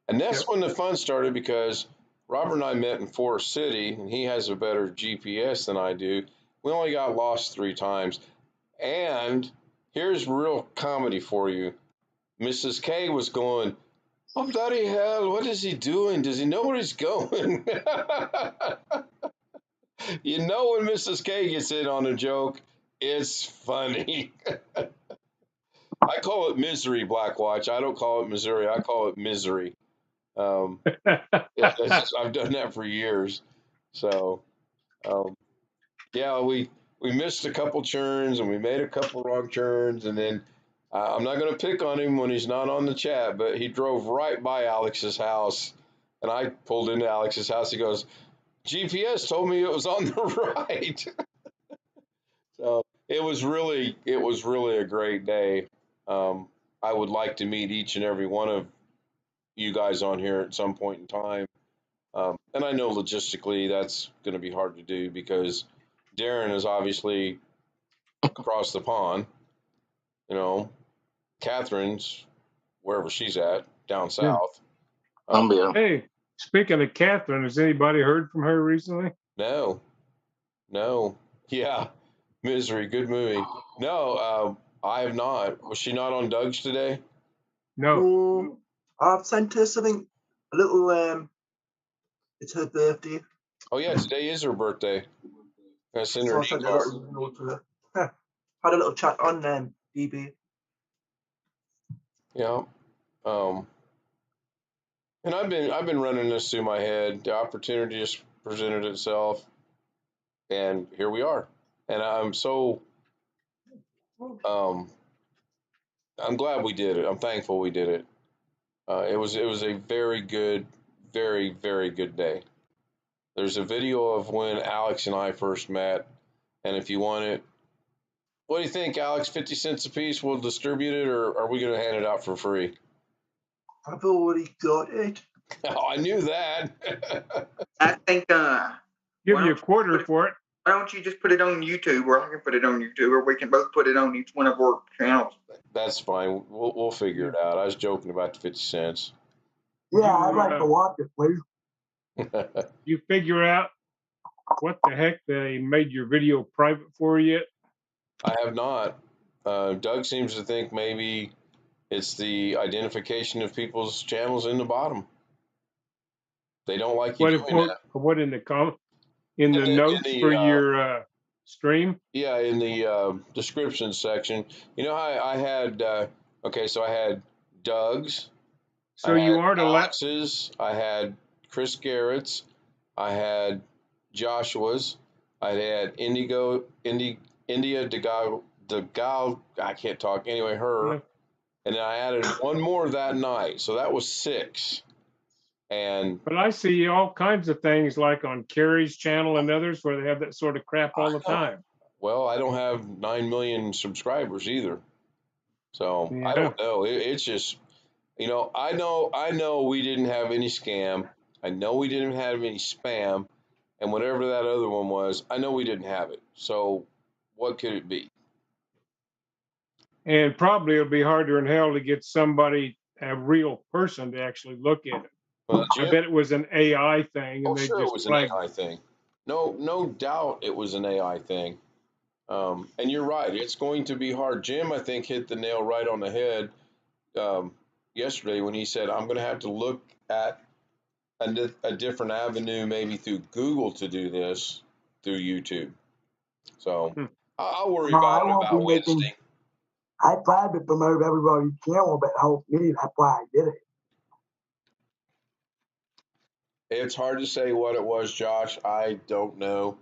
And that's when the fun started, because Robert and I met in Forest City, and he has a better GPS than I do. We only got lost 3 times. And here's real comedy for you. Mrs. K was going, "Oh, bloody hell, what is he doing? Does he know where he's going?" You know, when Mrs. K gets in on a joke, it's funny. I call it misery, Black Watch. I don't call it Missouri. I call it misery. I've done that for years. So, yeah, we missed a couple turns and we made a couple wrong turns, and then I'm not going to pick on him when he's not on the chat, but he drove right by Alex's house, and I pulled into Alex's house. He goes, "GPS told me it was on the right." So it was really a great day. I would like to meet each and every one of you guys on here at some point in time. And I know logistically that's going to be hard to do, because Darren is obviously across the pond. You know, Catherine's wherever she's at, down south. Hey, speaking of Catherine, has anybody heard from her recently? No. Yeah, Misery, good movie. No, I have not. Was she not on Doug's today? No. I've sent her something, a little, it's her birthday. Oh yeah, today is her birthday. I sent her So an I sent a email. little note to her. Had a little chat on DB. Yeah. And I've been running this through my head. The opportunity just presented itself, and here we are. And I'm so I'm glad we did it. I'm thankful we did it. It was a very good, very, very good day. There's a video of when Alex and I first met, and if you want it, what do you think, Alex? 50 cents a piece? We'll distribute it, or are we going to hand it out for free? I've already got it. Oh, I knew that. I think Give you a quarter for it. why don't you just put it on YouTube, or I can put it on YouTube, or we can both put it on each one of our channels. That's fine. We'll figure it out. I was joking about the 50 cents. Yeah, I'd like to watch it, please. You figure out what the heck they made your video private for yet? I have not. Doug seems to think maybe it's the identification of people's channels in the bottom. They don't like you doing that. What in the notes for your stream? Yeah, in the description section. You know, I had so I had Doug's, So I you had aren't allowed. Alex's, I had Chris Garrett's, I had Joshua's, I had India DeGal, I can't talk anyway, her, Yeah. and then I added one more that night, so that was 6. And But I see all kinds of things like on Carrie's channel and others where they have that sort of crap all the time. well, I don't have 9 million subscribers either, so I Yeah. don't know. It's just, I know we didn't have any scam. I know we didn't have any spam, and whatever that other one was, I know we didn't have it. So, what could it be? And probably it'll be harder than hell to get somebody, a real person, to actually look at it. Well, I Jim, bet it was an AI thing, and oh, they sure, it just was an flagged AI thing. No doubt, it was an AI thing. And you're right; it's going to be hard. Jim, I think, hit the nail right on the head yesterday when he said, "I'm going to have to look at a different avenue, maybe through Google, to do this through YouTube." So it. I'll worry No, I about it won't about be making. Wednesday. I tried to promote everybody's channel, but help me. That's why I did it. It's hard to say what it was, Josh. I don't know.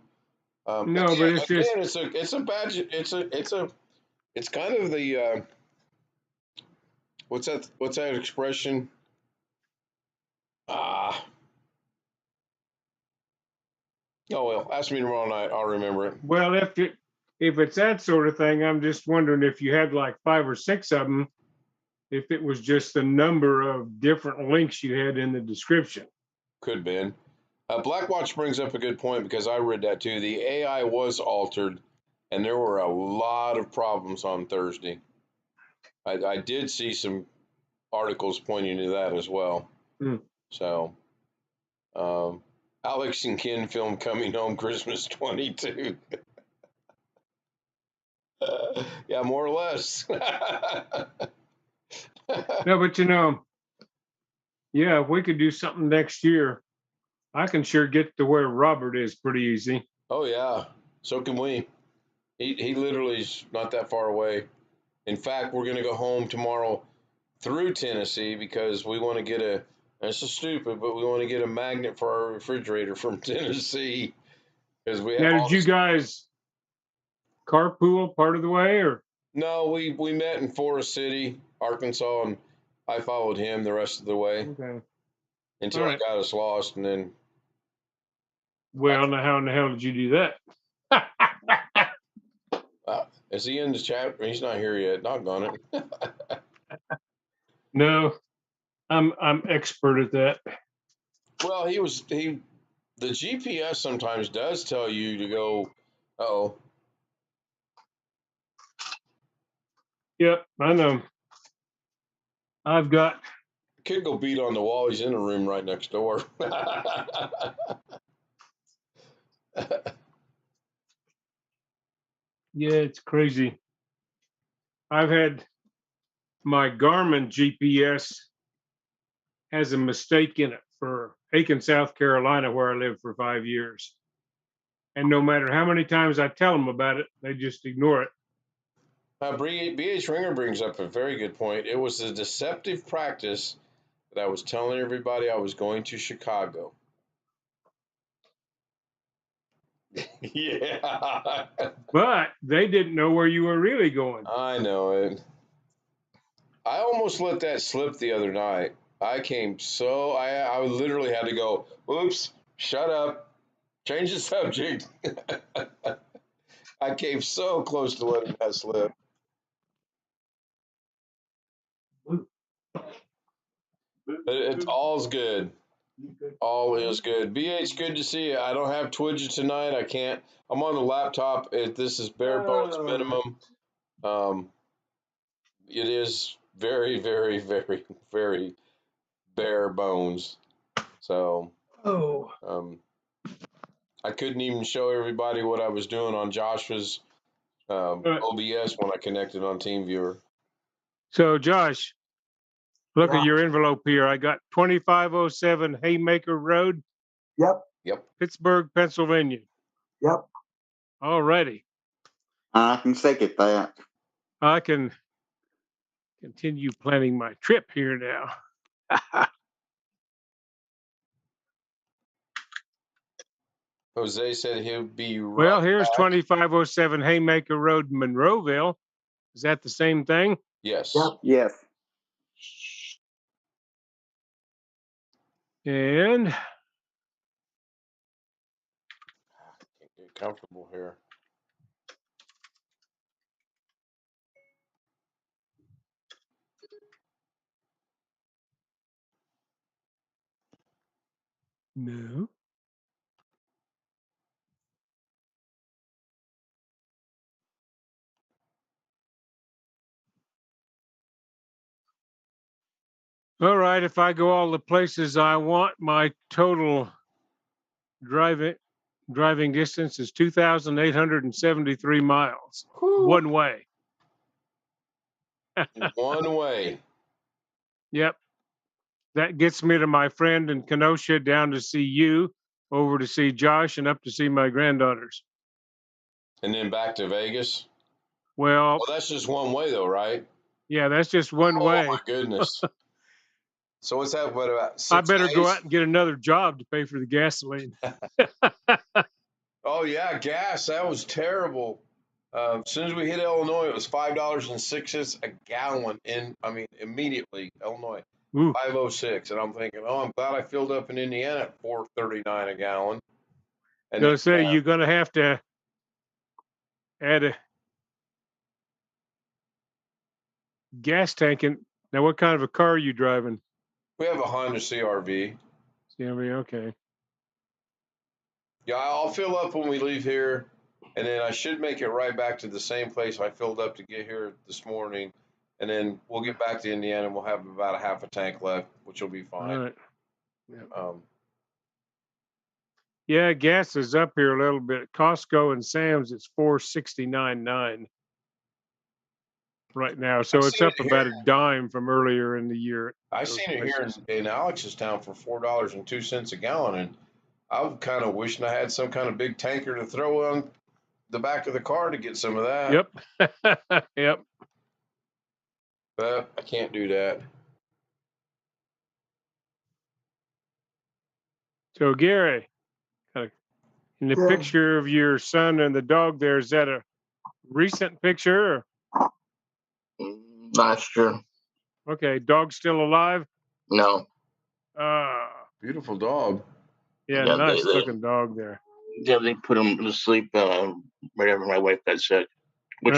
No, but it's just, It's a badge. It's kind of the what's that expression? Ah, oh well. Ask me tomorrow night. I'll remember it. well, if it's that sort of thing, I'm just wondering if you had like 5 or 6 of them, if it was just the number of different links you had in the description. Could have been. Blackwatch brings up a good point because I read that too. The AI was altered, and there were a lot of problems on Thursday. I did see some articles pointing to that as well. Hmm. So, Alex and Ken film Coming Home Christmas 22. Yeah, more or less. No, but yeah, if we could do something next year, I can sure get to where Robert is pretty easy. Oh yeah, so can we. He literally is not that far away. In fact, we're gonna go home tomorrow through Tennessee because we want to get a. This is stupid, but we want to get a magnet for our refrigerator from Tennessee because we have Now, all did you this. guys carpool part of the way, or? No, we met in Forest City, Arkansas, and I followed him the rest of the way Okay. until All I right. got us lost, and then Well, now how in the hell did you do that? is he in the chat? He's not here yet. Doggone it. No, I'm expert at that. Well, the GPS sometimes does tell you to go. Oh, Yep, I know. I've got. kid go beat on the wall. He's in a room right next door. Yeah, it's crazy. I've had my Garmin GPS has a mistake in it for Aiken, South Carolina, where I lived for 5 years. And no matter how many times I tell them about it, they just ignore it. B.H. Ringer brings up a very good point. It was a deceptive practice that I was telling everybody I was going to Chicago. Yeah. But they didn't know where you were really going. I know it. I almost let that slip the other night. I literally had to go, oops, shut up, change the subject. I came so close to letting that slip. It's all's good. All is good. BH, good to see you. I don't have Twidget tonight. I can't. I'm on the laptop. This is bare bones minimum. It is very, very, very, very bare bones. So, I couldn't even show everybody what I was doing on Joshua's OBS when I connected on TeamViewer. So, Josh, look Yeah. at your envelope here. I got 2507 Haymaker Road, Yep. Pittsburgh, Pennsylvania. Yep. All righty. I can second that. I can continue planning my trip here now. Jose said he'll be right Well, here's back. 2507 Haymaker Road, Monroeville. Is that the same thing? Yes. Yep. Yes. And Can't get comfortable here. no. All right, if I go all the places I want, my total driving distance is 2,873 miles one way. One way. Yep. That gets me to my friend in Kenosha, down to see you, over to see Josh, and up to see my granddaughters. And then back to Vegas. Well, Well, that's just one way, though, right? yeah, that's just one Oh, way. my goodness. So what's that? What about 6 I better days? go out and get another job to pay for the gasoline. Oh, yeah, gas. That was terrible. As soon as we hit Illinois, it was $5.06 a gallon. Immediately, Illinois, Ooh, 5.06, and I'm thinking, oh, I'm glad I filled up in Indiana at $4.39 a gallon. And so then, say you're going to have to add a gas tank in. Now, what kind of a car are you driving? we have a Honda CRV. CRV, okay. Yeah, I'll fill up when we leave here, and then I should make it right back to the same place I filled up to get here this morning, and then we'll get back to Indiana, and we'll have about a half a tank left, which will be All fine. right. Yeah. Yeah. Gas is up here a little bit. Costco and Sam's, it's $4.69.9 right now. So I've it's seen up it about here. a dime from earlier in the year. I those seen it here places. in Alex's town for $4.02 a gallon, and I'm kind of wishing I had some kind of big tanker to throw on the back of the car to get some of that. Yep. Yep. But I can't do that. So Gary, in the Yeah. picture of your son and the dog there, is that a recent picture? Or? Last year. Okay, dog still alive? No. Beautiful dog. Yeah, Yeah, nice looking dog there. Yeah, they put him to sleep right after my wife got sick, which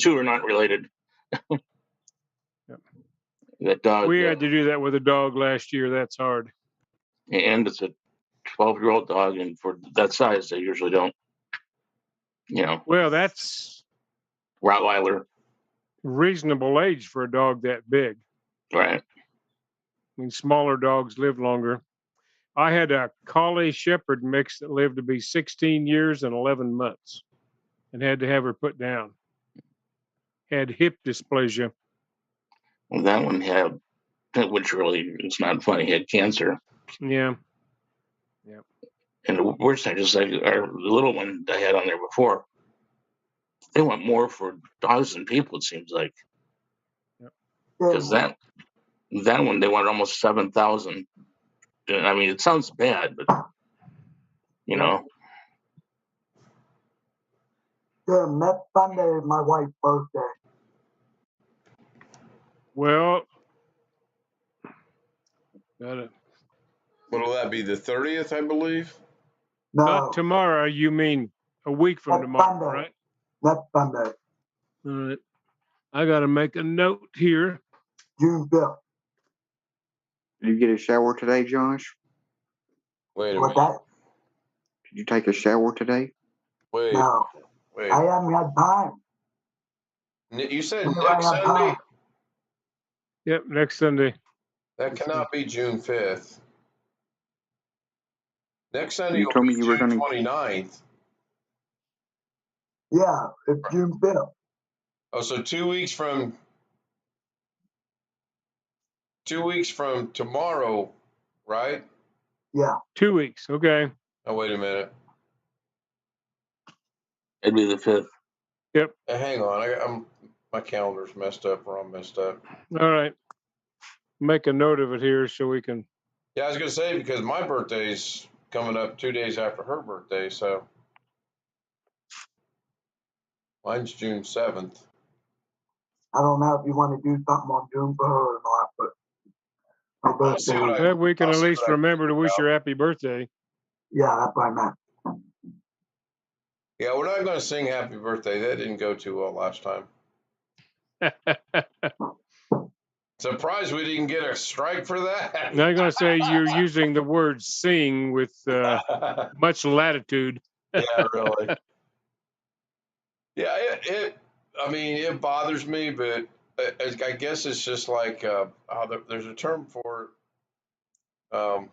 two are not related. Yep. That dog. We had to do that with a dog last year. That's hard. And it's a 12-year-old dog, and for that size, they usually don't. Well, that's Rottweiler. Reasonable age for a dog that big. Right. I mean, smaller dogs live longer. I had a collie shepherd mix that lived to be 16 years and 11 months and had to have her put down. Had hip dysplasia. Well, that one had, which really is not funny, had cancer. Yeah. Yep. And the worst thing is, like, the little one I had on there before, they want more for dogs than people, it seems like. Because that one, they wanted almost 7,000. I mean, it sounds bad, but you know. Yeah, next Sunday is my wife's birthday. Well, got it. What'll that be? The 30th, I believe. No, Not tomorrow. You mean a week from next tomorrow, Sunday. right? Next Sunday, All right. I got to make a note here. June 5th. Did you get a shower today, Josh? Wait a What minute. that? Did you take a shower today? Wait. No, Wait. I haven't had time. You said Whenever I next have Sunday? time. Yep, next Sunday. That cannot be June 5th. Next Sunday You will told be me you were June going to. 29th. Yeah, it's June 5th. Oh, so 2 weeks from 2 weeks from tomorrow, right? Yeah. 2 weeks. Okay. Oh, wait a minute. It'd be the 5th. Yep. Hang on. My calendar's messed up or I'm messed up. All right. make a note of it here so we can. Yeah, I was gonna say because my birthday's coming up 2 days after her birthday, so mine's June 7th. I don't know if you want to do something on June for her or not, but my I'll see what birthday. I- Well, we can I'll at see least what I can remember to figure wish out. her happy birthday. Yeah, that's what I meant. Yeah, we're not gonna sing happy birthday. That didn't go too well last time. Surprised we didn't get a strike for that. I'm going to say you're using the word sing with much latitude. Yeah, really. Yeah, I mean, it bothers me, but I guess it's just like there's a term for it. I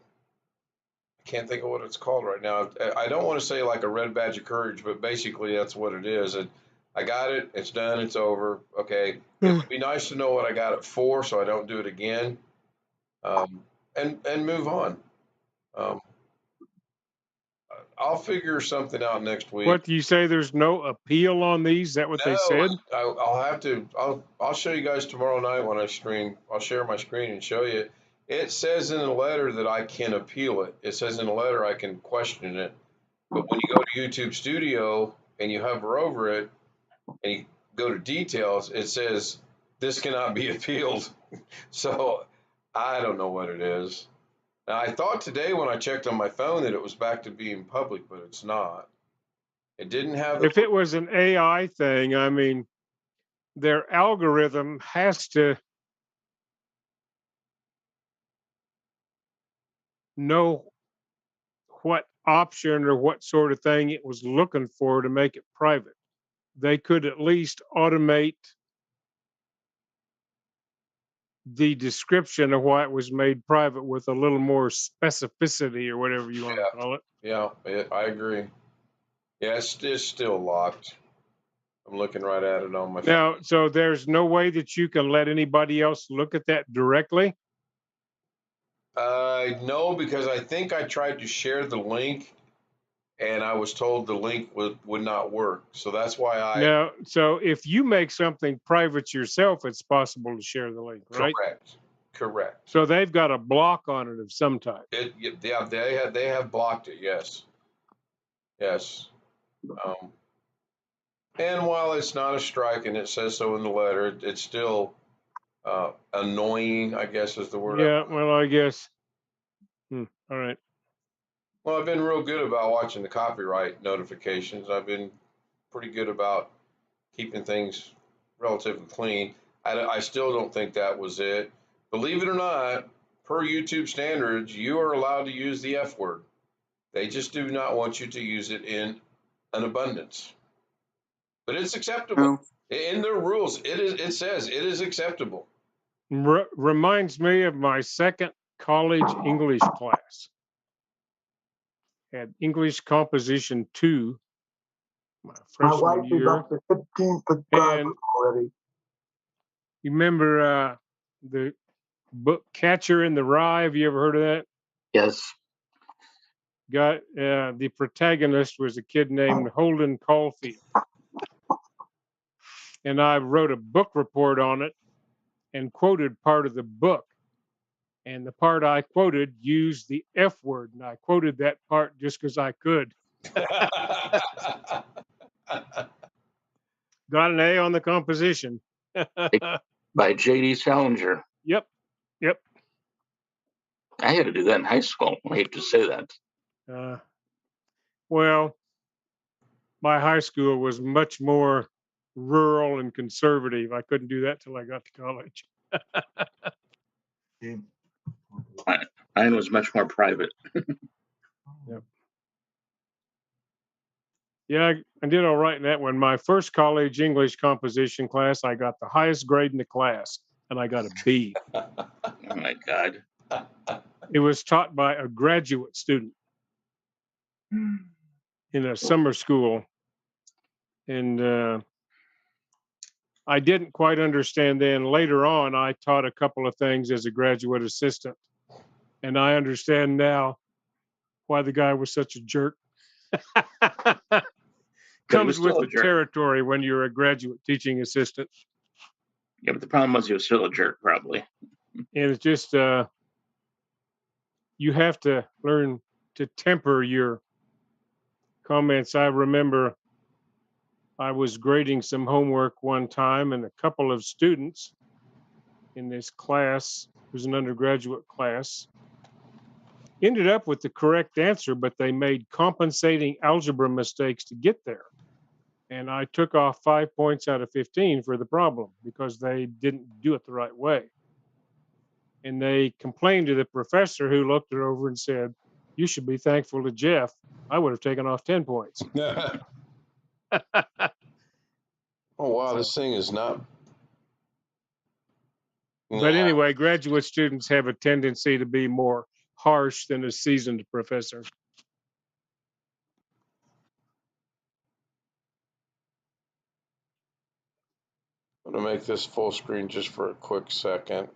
can't think of what it's called right now. I don't want to say like a red badge of courage, but basically that's what it is. I got it. It's done. It's over. Okay. It would be nice to know what I got it for, so I don't do it again, and move on. Um, I'll figure something out next week. What do you say? There's no appeal on these? Is that what they said? I'll have to. I'll show you guys tomorrow night when I stream. I'll share my screen and show you. It says in the letter that I can appeal it. It says in the letter I can question it. But when you go to YouTube Studio and you hover over it and you go to details, it says this cannot be appealed. So I don't know what it is. Now, I thought today when I checked on my phone that it was back to being public, but it's not. It didn't have the. If it was an AI thing, I mean, their algorithm has to know what option or what sort of thing it was looking for to make it private. They could at least automate the description of why it was made private with a little more specificity or whatever you want to call it. Yeah, I agree. Yeah, it's still locked. I'm looking right at it on my phone. Now, so there's no way that you can let anybody else look at that directly? No, because I think I tried to share the link and I was told the link would not work. So that's why I. Now, so if you make something private yourself, it's possible to share the link, right? Correct. So they've got a block on it of some type. Yeah, they have blocked it. Yes. And while it's not a strike and it says so in the letter, it's still annoying, I guess is the word. Yeah, well, I guess. All right. Well, I've been real good about watching the copyright notifications. I've been pretty good about keeping things relatively clean. I still don't think that was it. Believe it or not, per YouTube standards, you are allowed to use the F word. They just do not want you to use it in an abundance. But it's acceptable. In their rules, it says it is acceptable. Reminds me of my second college English class. Had English Composition 2, my My freshman wife is year. up to 15 subscribers And already. you remember the book Catcher in the Rye? Have you ever heard of that? Yes. The protagonist was a kid named Holden Caulfield. And I wrote a book report on it and quoted part of the book. And the part I quoted used the F word. And I quoted that part just because I could. Got an A on the composition. By J.D. Salinger. Yep. I had to do that in high school. I hate to say that. Well, my high school was much more rural and conservative. I couldn't do that till I got to college. Mine was much more private. Yep. Yeah, I did all right in that one. My first college English composition class, I got the highest grade in the class, and I got a B. Oh my God. It was taught by a graduate student in a summer school. And I didn't quite understand then. Later on, I taught a couple of things as a graduate assistant. And I understand now why the guy was such a jerk. Comes with the territory when you're a graduate teaching assistant. Yeah, but the problem was he was still a jerk, probably. it's just you have to learn to temper your comments. I remember I was grading some homework one time, and a couple of students in this class, it was an undergraduate class, ended up with the correct answer, but they made compensating algebra mistakes to get there. And I took off 5 points out of 15 for the problem because they didn't do it the right way. And they complained to the professor, who looked it over and said, "You should be thankful to Jeff. I would have taken off 10 points." Oh, wow, this thing is not. But anyway, graduate students have a tendency to be more harsh than a seasoned professor. I'm going to make this full screen just for a quick second.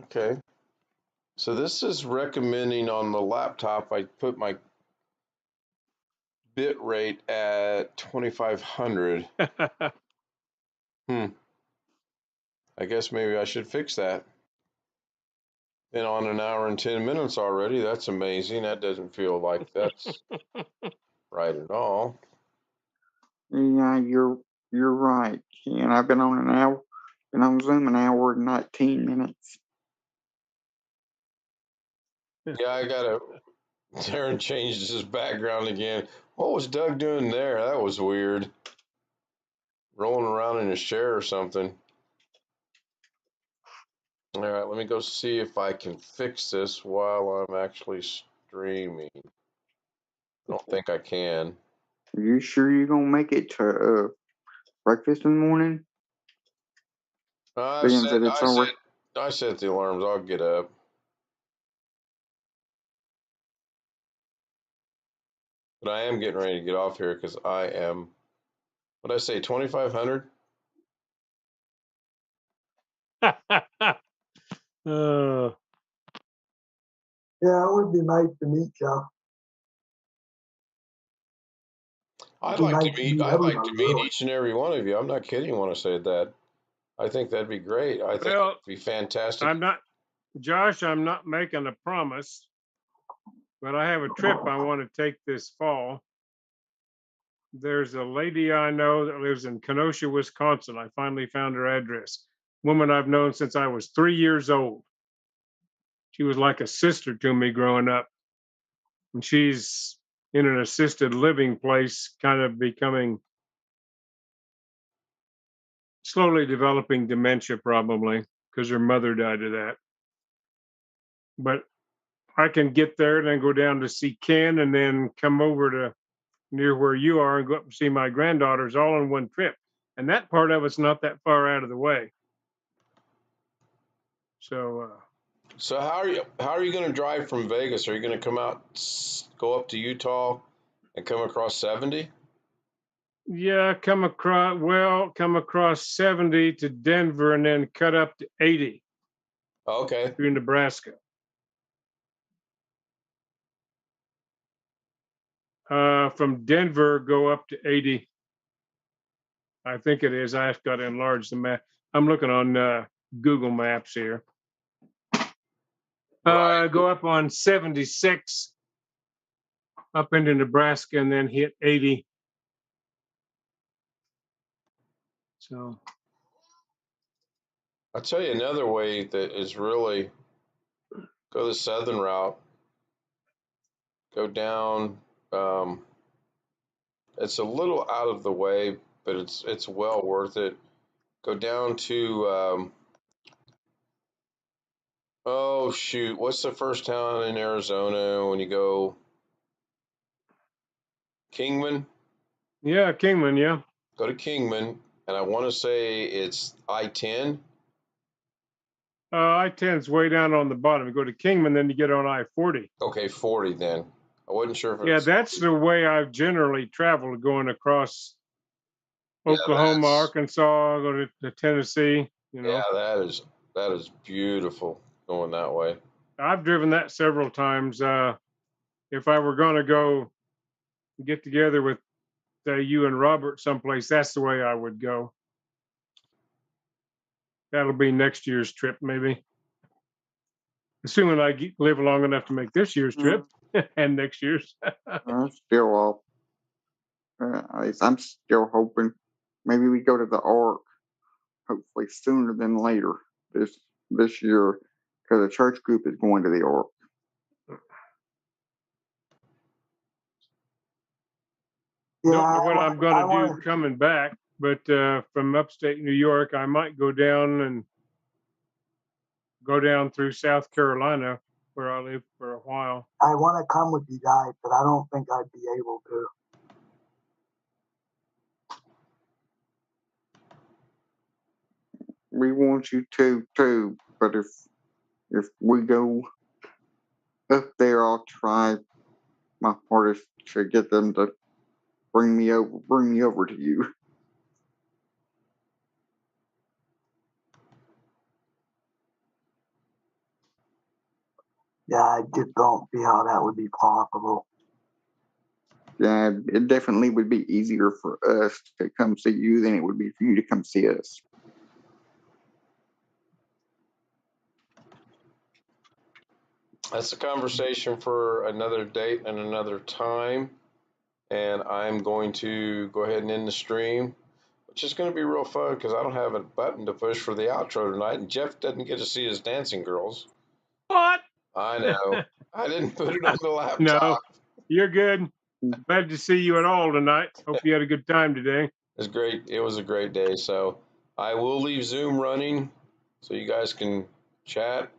Okay. So this is recommending on the laptop, I put my bit rate at 2500. I guess maybe I should fix that. Been on an hour and 10 minutes already. That's amazing. That doesn't feel like that's right at all. Yeah, you're right, Ken. I've been on Zoom an hour and 19 minutes. Yeah, I gotta. Darren changed his background again. What was Doug doing there? That was weird. Rolling around in his chair or something. All right, let me go see if I can fix this while I'm actually streaming. I don't think I can. Are you sure you're gonna make it to breakfast in the morning? I set the alarms. I'll get up. But I am getting ready to get off here because I am, what did I say, 2500? Yeah, it would be nice to meet you. I'd like to meet each and every one of you. I'm not kidding when I say that. I think that'd be great. I think it'd be fantastic. Josh, I'm not making a promise, but I have a trip I want to take this fall. There's a lady I know that lives in Kenosha, Wisconsin. I finally found her address. Woman I've known since I was 3 years old. She was like a sister to me growing up. And she's in an assisted living place, kind of slowly developing dementia, probably, because her mother died of that. But I can get there and then go down to see Ken and then come over to near where you are and go up and see my granddaughters all in one trip. And that part of it's not that far out of the way. So how are you going to drive from Vegas? Are you going to come out, go up to Utah and come across 70? Yeah, come across 70 to Denver and then cut up to 80. Okay. Through Nebraska. From Denver, go up to 80. I think it is. I've got to enlarge the map. I'm looking on Google Maps here. Right. Go up on 76 up into Nebraska and then hit 80. So I'll tell you another way that is really go the southern route. Go down. It's a little out of the way, but it's well worth it. Go down to oh shoot, what's the first town in Arizona when you go? Kingman? Yeah, Kingman, yeah. Go to Kingman, and I want to say it's I-10. I-10's way down on the bottom. You go to Kingman, then you get on I-40. Okay, 40 then. I wasn't sure if it was. That's the way I've generally traveled, going across Oklahoma, Arkansas, go to Tennessee. Yeah, that is beautiful going that way. I've driven that several times. If I were going to go get together with you and Robert someplace, that's the way I would go. That'll be next year's trip, maybe. Assuming I live long enough to make this year's trip and next year's. Still, at least I'm still hoping maybe we go to the Ark, hopefully sooner than later this year, because the church group is going to the Ark. Don't know what I'm going to do coming back, but from upstate New York, I might go down through South Carolina, where I live for a while. I want to come with you guys, but I don't think I'd be able to. We want you to too, but if we go up there, I'll try my hardest to get them to bring me over to you. Yeah, I just don't see how that would be possible. Yeah, it definitely would be easier for us to come see you than it would be for you to come see us. That's a conversation for another date and another time. And I'm going to go ahead and end the stream, which is going to be real fun because I don't have a button to push for the outro tonight, and Jeff doesn't get to see his dancing girls. What? I know. I didn't put it on the laptop. No, you're good. Glad to see you at all tonight. Hope you had a good time today. It was great. It was a great day. So I will leave Zoom running so you guys can chat.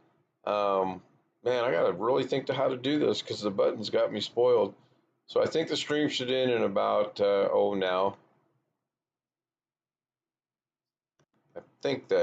Man, I got to really think to how to do this because the buttons got me spoiled. So I think the stream should end in about, now. I think that